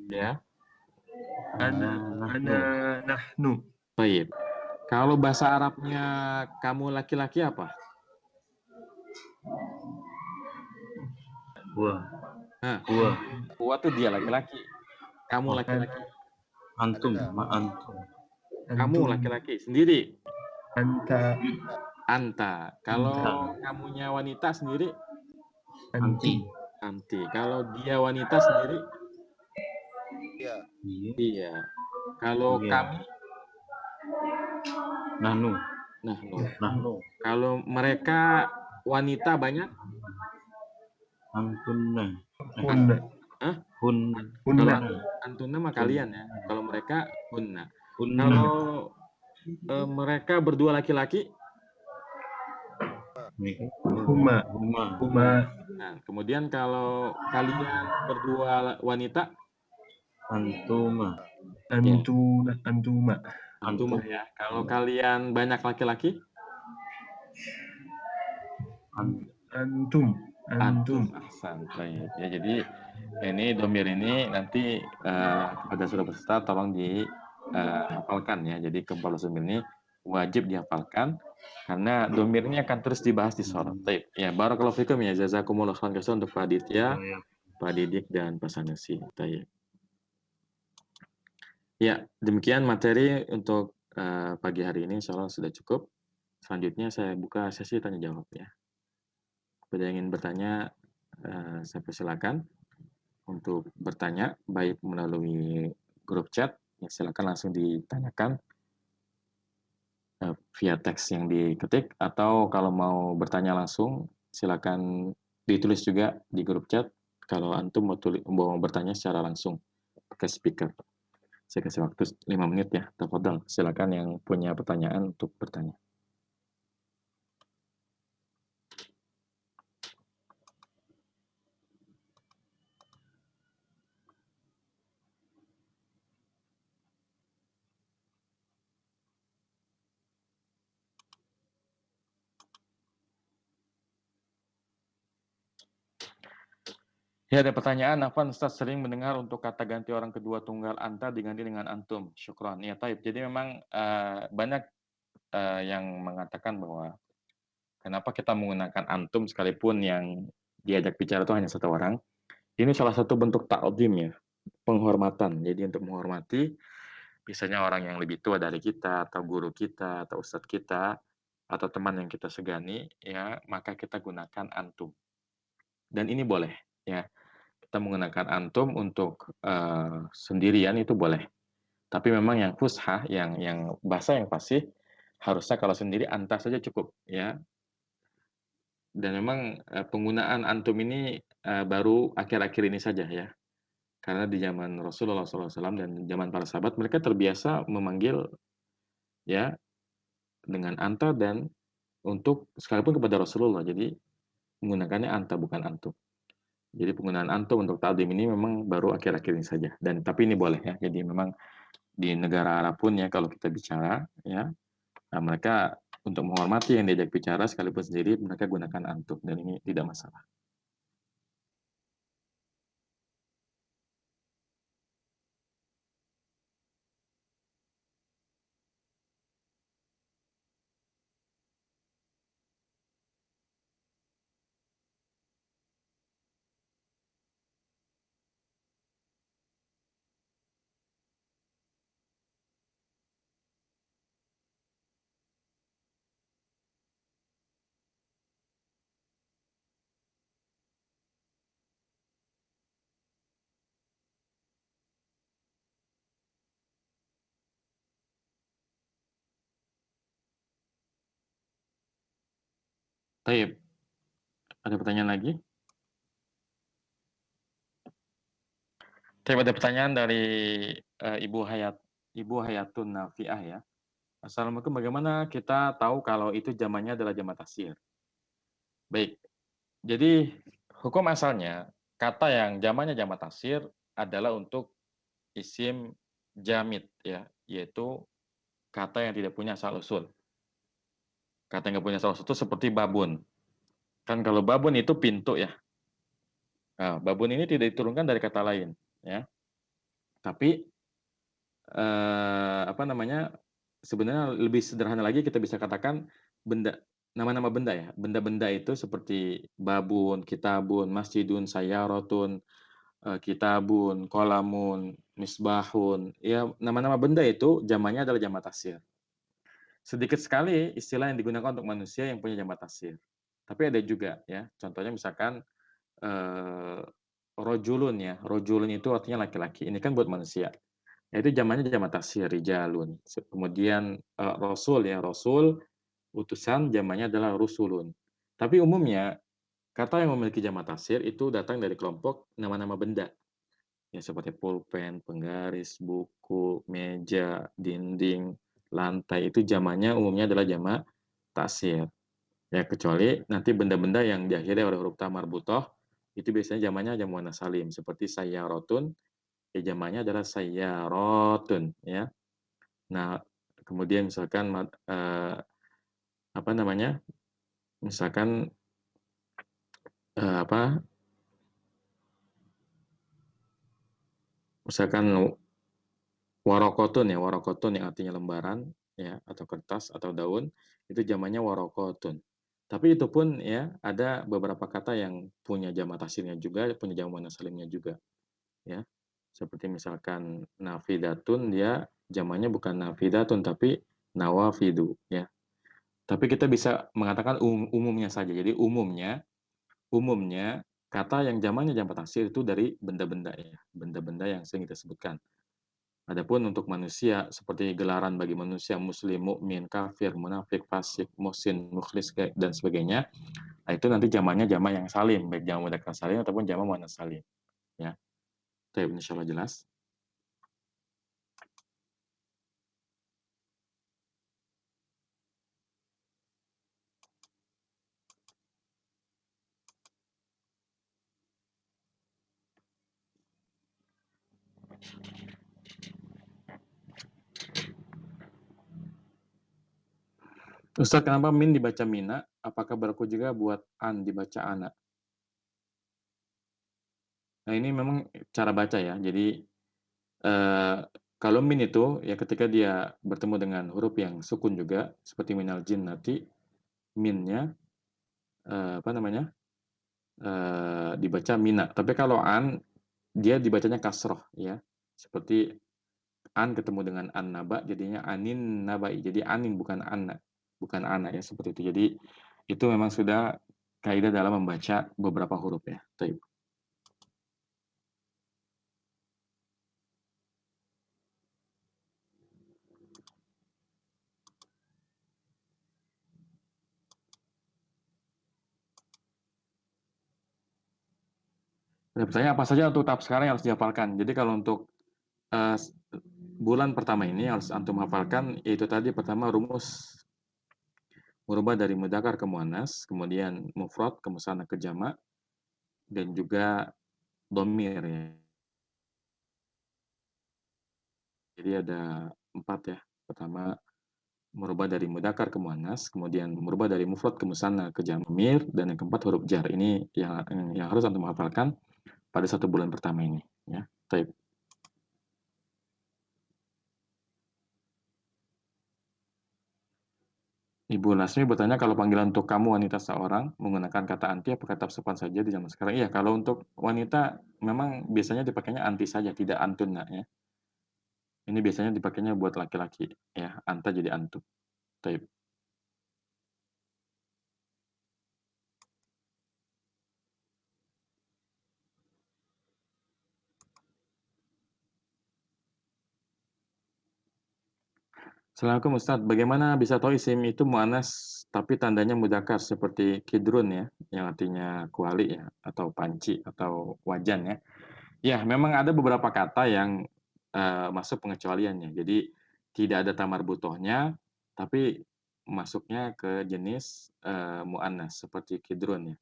Ya. Ana, nahnu. Baik. Kalau bahasa Arabnya kamu laki-laki apa? Huwa. Nah, Huwa. Huwa tuh dia laki-laki. Kamu laki-laki. Antum, antum. Kamu laki-laki sendiri. Anta. anta. Kalau kamunya wanita sendiri, Anti. anti. Kalau dia wanita sendiri, Iya. iya. Kalau Iya. kami, Nahnu. nahnu. Nahnu. Kalau mereka wanita banyak, Antunna. Hunna. Hah? Hun. Kalau Hunna. antuna mah kalian ya. Kalau mereka hunna. Hunna. Kalau mereka berdua laki-laki, Huma. Huma. Huma. nah, kemudian kalau kalian berdua wanita, Antuma. Antuna. Antuma. antumah ya. Kalau kalian banyak laki-laki, Antum. Antum. Ahsan. Baik. Ya, jadi ini domir ini nanti kepada saudara peserta tolong dihafalkan ya. Jadi keempat domir ini wajib dihafalkan karena domir ini akan terus dibahas di sorot. Baik. Ya, barakallahu fikum ya. Jazakumullah khairan untuk Pak Aditya, Pak Didik dan Pak Sanusi. Baik. Ya, demikian materi untuk pagi hari ini. Insyaallah sudah cukup. Selanjutnya saya buka sesi tanya jawab ya. Kepada yang ingin bertanya, saya persilakan untuk bertanya, baik melalui grup chat, ya silakan langsung ditanyakan via teks yang diketik, atau kalau mau bertanya langsung, silakan ditulis juga di grup chat, kalau antum mau bertanya secara langsung pakai speaker. Saya kasih waktu 5 menit ya, tafadhal. Silakan yang punya pertanyaan untuk bertanya. Ya, ada pertanyaan, Afwan, Ustaz sering mendengar untuk kata ganti orang kedua tunggal anta diganti dengan antum. Syukran. Ya, taib. Jadi memang banyak yang mengatakan bahwa kenapa kita menggunakan antum sekalipun yang diajak bicara itu hanya satu orang. Ini salah satu bentuk ta'zim ya, penghormatan. Jadi untuk menghormati misalnya orang yang lebih tua dari kita, atau guru kita, atau ustadz kita, atau teman yang kita segani, ya maka kita gunakan antum. Dan ini boleh ya. Kita menggunakan antum untuk sendirian itu boleh. Tapi memang yang fushah, yang bahasa yang fasih, harusnya kalau sendiri anta saja cukup ya. Dan memang penggunaan antum ini baru akhir-akhir ini saja ya. Karena di zaman Rasulullah SAW dan zaman para sahabat, mereka terbiasa memanggil ya dengan anta dan untuk sekalipun kepada Rasulullah. Jadi menggunakannya anta bukan antum. Jadi penggunaan antum untuk ta'zim ini memang baru akhir-akhir ini saja. Dan tapi ini boleh ya. Jadi memang di negara Arab pun ya kalau kita bicara ya, nah, mereka untuk menghormati yang diajak bicara sekalipun sendiri mereka gunakan antum dan ini tidak masalah. Baik. Ada pertanyaan lagi? Baik, ada pertanyaan dari Ibu Hayatun Nafiah ya. Assalamualaikum, bagaimana kita tahu kalau itu zamannya adalah jamak taksir? Baik. Jadi hukum asalnya kata yang zamannya jamak taksir adalah untuk isim jamid ya, yaitu kata yang tidak punya asal usul. Kata yang tidak punya asal usul itu seperti babun. Kan kalau babun itu pintu ya. Nah, babun ini tidak diturunkan dari kata lain ya. Tapi sebenarnya lebih sederhana lagi kita bisa katakan benda, nama-nama benda ya. Benda-benda itu seperti babun, kitabun, masjidun, sayaratun, kitabun, kolamun, misbahun. Ya, nama-nama benda itu jamaknya adalah jamak taksir. sedikit sekali istilah yang digunakan untuk manusia yang punya jamak taksir. Tapi ada juga ya, contohnya misalkan rojulun ya, rojulun itu artinya laki-laki. Ini kan buat manusia. Itu zamannya jamak taksir, rijalun. Kemudian rasul ya, rasul utusan zamannya adalah rusulun. Tapi umumnya kata yang memiliki jamak taksir itu datang dari kelompok nama-nama benda. Ya seperti pulpen, penggaris, buku, meja, dinding, lantai itu zamannya umumnya adalah jamak taksir. Ya kecuali nanti benda-benda yang diakhiri oleh huruf ta marbutoh itu biasanya zamannya jamak muannats salim seperti sayyarotun, ya zamannya adalah sayyarotun ya. Nah, kemudian misalkan apa namanya? Misalkan misalkan warokotun ya, warokotun yang artinya lembaran ya atau kertas atau daun itu zamannya warokotun. Tapi itu pun ya ada beberapa kata yang punya jamak taksirnya juga, punya jamak muannats salimnya juga ya. Seperti misalkan nafidatun dia zamannya bukan nafidatun tapi nawafidu ya. Tapi kita bisa mengatakan umumnya saja. Jadi umumnya kata yang zamannya jamak taksir itu dari benda-benda ya, benda-benda yang sering kita sebutkan. Adapun untuk manusia seperti gelaran bagi manusia muslim, mukmin, kafir, munafik, fasik, muhsin, mukhlis dan sebagainya. Nah, itu nanti zamannya jamak yang salim, baik jamak mudzakkar salim ataupun jamak muannats salim. Ya. Baik, insyaallah jelas. Ustaz, kenapa min dibaca mina? Apakah berlaku juga buat an dibaca ana? Nah, ini memang cara baca ya. Jadi kalau min itu ya ketika dia bertemu dengan huruf yang sukun juga seperti minal jinnati, minnya dibaca mina. Tapi kalau an dia dibacanya kasroh ya. Seperti an ketemu dengan an naba jadinya anin nabai. Jadi anin bukan ana. Bukan ana ya seperti itu. Jadi itu memang sudah kaidah dalam membaca beberapa huruf ya. Taib. Ada pertanyaan apa saja untuk tahap sekarang yang harus dihafalkan. Jadi kalau untuk bulan pertama ini harus antum hafalkan yaitu tadi pertama rumus merubah dari mudzakkar ke muannats, kemudian mufrad ke musanna ke jamak dan juga dhamir ya. Jadi ada 4 ya. Pertama merubah dari mudzakkar ke muannats, kemudian merubah dari mufrad ke musanna ke jamak dan yang keempat huruf jar. Ini yang harus antum hafalkan pada 1 bulan pertama ini ya. Taib. Ibu Lasmi bertanya kalau panggilan untuk kamu wanita seorang menggunakan kata anti apakah tetap sopan saja di zaman sekarang? Iya, kalau untuk wanita memang biasanya dipakainya anti saja, tidak antun ya. Ini biasanya dipakainya buat laki-laki ya, anta jadi antum. Taib. Assalamualaikum Ustaz, bagaimana bisa tahu isim itu mu'annas tapi tandanya mudzakkar seperti kidrun ya, yang artinya kuali ya, atau panci atau wajan ya. Ya, memang ada beberapa kata yang masuk pengecualiannya. Jadi tidak ada tamar butohnya, tapi masuknya ke jenis mu'annas seperti kidrun ya.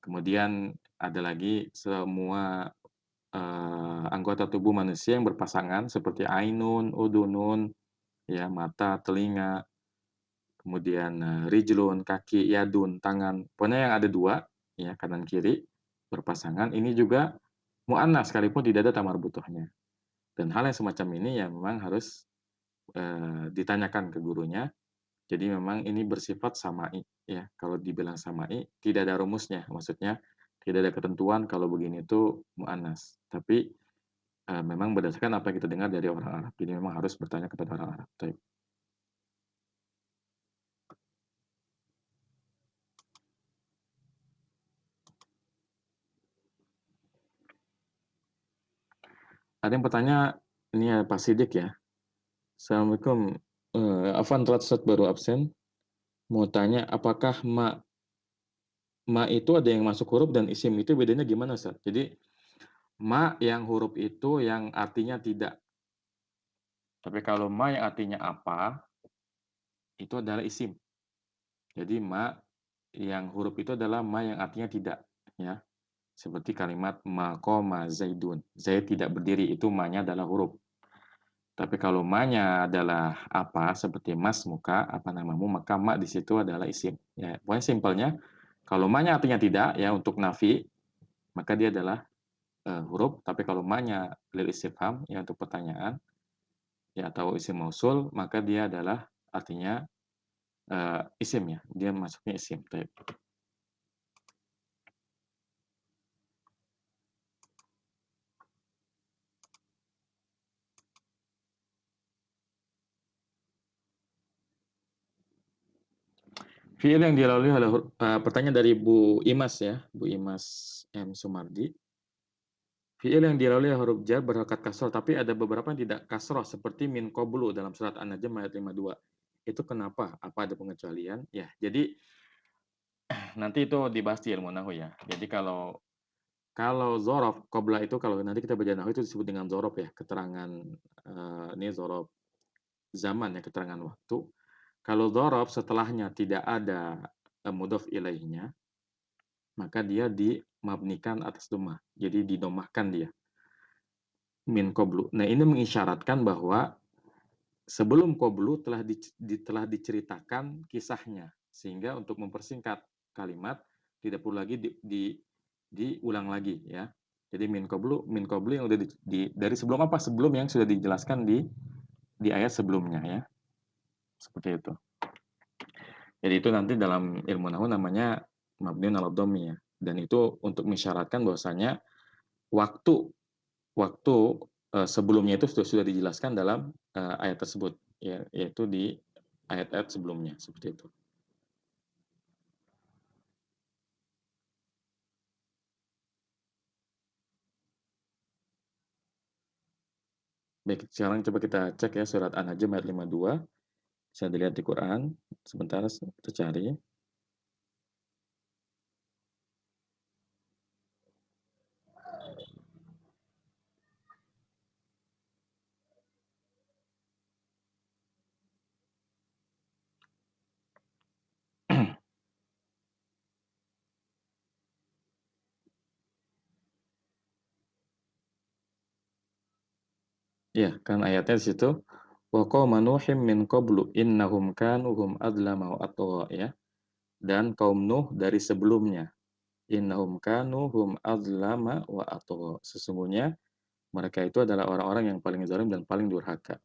Kemudian ada lagi semua anggota tubuh manusia yang berpasangan seperti ainun, udunun, ya mata, telinga, kemudian rijlun, kaki, yadun, tangan. Pokoknya yang ada 2, ya kanan kiri berpasangan. Ini juga mu'annas sekalipun tidak ada tamar butohnya. Dan hal yang semacam ini ya memang harus ditanyakan ke gurunya. Jadi memang ini bersifat sama'i ya. Kalau dibilang sama'i tidak ada rumusnya, maksudnya tidak ada ketentuan kalau begini itu mu'annas. Tapi memang berdasarkan apa yang kita dengar dari orang Arab. Jadi memang harus bertanya kepada orang Arab. Taib. Ada yang bertanya, ini ya Pak Sidik ya. Assalamualaikum. Afwan telat Ustaz baru absen. Mau tanya, apakah ma itu ada yang masuk huruf dan isim itu bedanya gimana Ustaz? Jadi ma yang huruf itu yang artinya tidak. Tapi kalau ma yang artinya apa, itu adalah isim. Jadi ma yang huruf itu adalah ma yang artinya tidak, ya. Seperti kalimat maqama Zaidun. Zaid tidak berdiri, itu ma-nya adalah huruf. Tapi kalau ma-nya adalah apa, seperti mas muka, apa namamu, maka ma di situ adalah isim. Ya, pokoknya simpelnya, kalau ma-nya artinya tidak, ya untuk nafi, maka dia adalah huruf. Tapi kalau ma-nya lil istifham, ya untuk pertanyaan, ya atau isim mausul, maka dia adalah artinya isim ya. Dia masuknya isim. Baik. Fi'il yang dilalui oleh pertanyaan dari Bu Imas ya, Bu Imas M. Sumardi. Fi'il yang dilalui oleh huruf jar berharokat kasroh, tapi ada beberapa yang tidak kasroh, seperti min qablu dalam surat An-Najm ayat 52. Itu kenapa? Apa ada pengecualian? Ya, jadi nanti itu dibahas di ilmu nahwu ya. Jadi kalau zorof qabla itu, kalau nanti kita belajar nahwu itu disebut dengan zorof ya, keterangan ini zorof zaman ya, keterangan waktu. Kalau dzaraf setelahnya tidak ada mudhof ilaihnya, maka dia dimabnikan atas dhammah. Jadi didomahkan dia. Min qablu. Nah, ini mengisyaratkan bahwa sebelum qablu telah diceritakan kisahnya, sehingga untuk mempersingkat kalimat tidak perlu lagi diulang lagi ya. Jadi min qablu yang udah dari sebelum apa? Sebelum yang sudah dijelaskan di ayat sebelumnya ya. Seperti itu. Jadi itu nanti dalam ilmu nahwu namanya mabniun 'ala dhammi ya. Dan itu untuk mensyaratkan bahwasanya waktu sebelumnya itu sudah dijelaskan dalam ayat tersebut ya, yaitu di ayat-ayat sebelumnya seperti itu. Baik, sekarang coba kita cek ya surat An-Najm ayat 52. Bisa dilihat di Quran. Sebentar kita cari. Ya, kan ayatnya di situ wa qauma nuhim min qablu innahum kanu hum adlama wa atgha ya. Dan kaum Nuh dari sebelumnya innahum kanu hum adlama wa atgha. Sesungguhnya mereka itu adalah orang-orang yang paling zalim dan paling durhaka.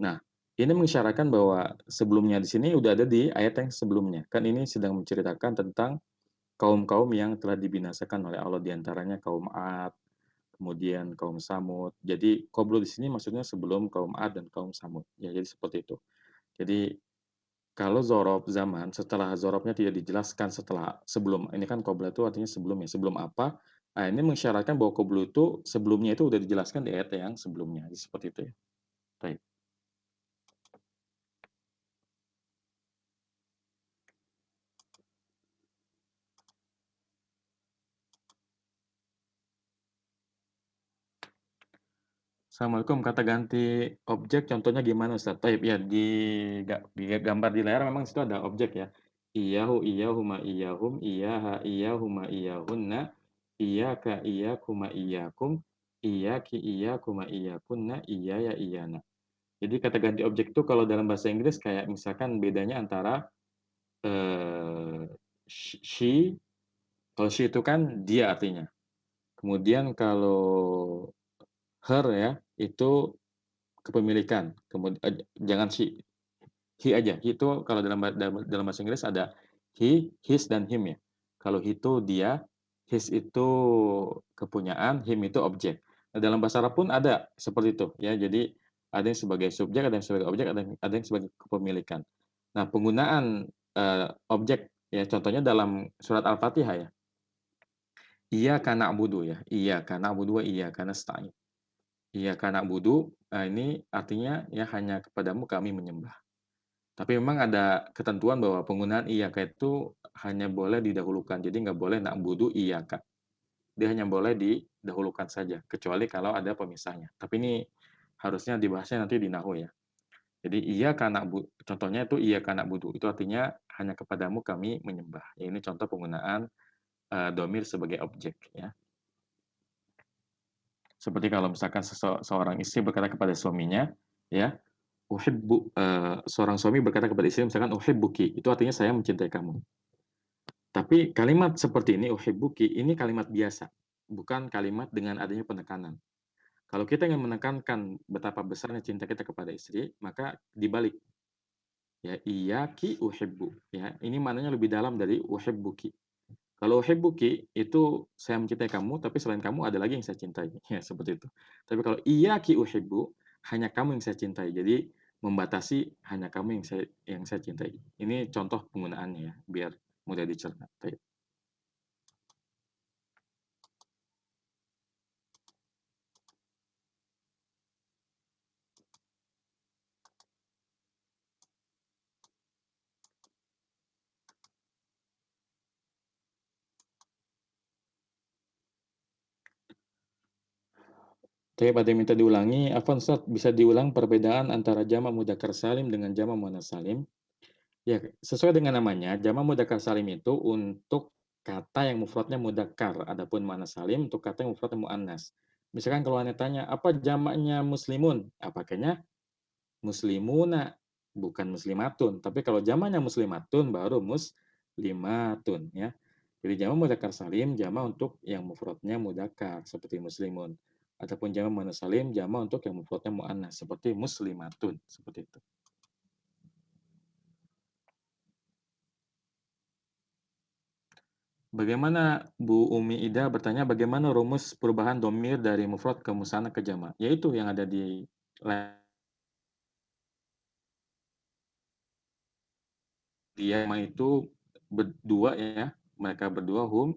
Nah, ini mengisyaratkan bahwa sebelumnya di sini udah ada di ayat yang sebelumnya. Kan ini sedang menceritakan tentang kaum-kaum yang telah dibinasakan oleh Allah, diantaranya kaum Ad, kemudian kaum Samud. Jadi qablu di sini maksudnya sebelum kaum Ad dan kaum Samud. Ya, jadi seperti itu. Jadi kalau zorof zaman, setelah zorofnya tidak dijelaskan sebelum, ini kan qabla itu artinya sebelum ya, sebelum apa? Nah, ini mensyaratkan bahwa qablu itu sebelumnya itu udah dijelaskan di ayat yang sebelumnya. Jadi seperti itu ya. Baik. Assalamualaikum, kata ganti objek contohnya gimana Ustaz? Taib ya, di gambar di layar memang situ ada objek ya. Iyahu, iyahuma, iyahum, iyaha, iyahuma, iyahunna, iyaka, iyakuma, iyakum, iyaki, iyakuma, iyakunna, iyaya, iyana. Jadi kata ganti objek itu kalau dalam bahasa Inggris kayak misalkan bedanya antara she, kalau she itu kan dia artinya. Kemudian kalau her ya, itu kepemilikan. Kemudian jangan he aja. He itu kalau dalam bahasa Inggris ada he, his dan him ya. Kalau he itu dia, his itu kepunyaan, him itu objek. Nah, dalam bahasa Arab pun ada seperti itu ya. Jadi ada yang sebagai subjek, ada yang sebagai objek, ada yang sebagai kepemilikan. Nah, penggunaan objek ya contohnya dalam surat Al-Fatihah ya. Iyyaka na'budu ya. Iyyaka na'budu wa iyyaka nasta'in. Iyyaka na'budu, ini artinya ya hanya kepadamu kami menyembah. Tapi memang ada ketentuan bahwa penggunaan iyyaka itu hanya boleh didahulukan. Jadi nggak boleh na'budu iyyaka. Dia hanya boleh didahulukan saja, kecuali kalau ada pemisahnya. Tapi ini harusnya dibahasnya nanti di nahwu ya. Jadi iyyaka na'budu, contohnya itu iyyaka na'budu. Itu artinya hanya kepadamu kami menyembah. Ya, ini contoh penggunaan domir sebagai objek ya. Seperti kalau misalkan seorang istri berkata kepada suaminya, ya, seorang suami berkata kepada istri misalkan uhibbuki, itu artinya saya mencintai kamu. Tapi kalimat seperti ini, uhibbuki, ini kalimat biasa, bukan kalimat dengan adanya penekanan. Kalau kita ingin menekankan betapa besarnya cinta kita kepada istri, maka dibalik. Ya, iyyaki uhibbu, ya. Ini maknanya lebih dalam dari uhibbuki. Kalau uhibbuki itu saya mencintai kamu, tapi selain kamu ada lagi yang saya cintai. Ya, seperti itu. Tapi kalau iyyaki uhibbu, hanya kamu yang saya cintai. Jadi membatasi hanya kamu yang saya cintai. Ini contoh penggunaannya ya, biar mudah dicerna. Baik. Tapi pada minta diulangi, Afwan Ustaz, bisa diulang perbedaan antara jamak mudzakkar salim dengan jamak muannats salim? Ya, sesuai dengan namanya, jamak mudzakkar salim itu untuk kata yang mufradnya mudzakkar, adapun muannats salim untuk kata yang mufradnya muannas. Misalkan kalau Anda tanya, apa jamaknya muslimun? Pakainya muslimuna, bukan muslimatun. Tapi kalau jamaknya muslimatun, baru muslimatun ya. Jadi jamak mudzakkar salim jamak untuk yang mufradnya mudzakkar seperti muslimun. Ataupun jamak muannats salim jamak untuk yang mufradnya muannas seperti muslimatun, seperti itu. Bagaimana Bu Umi Ida bertanya bagaimana rumus perubahan domir dari mufrad ke musanna ke jamak? Yaitu yang ada di dia itu berdua ya, mereka berdua hum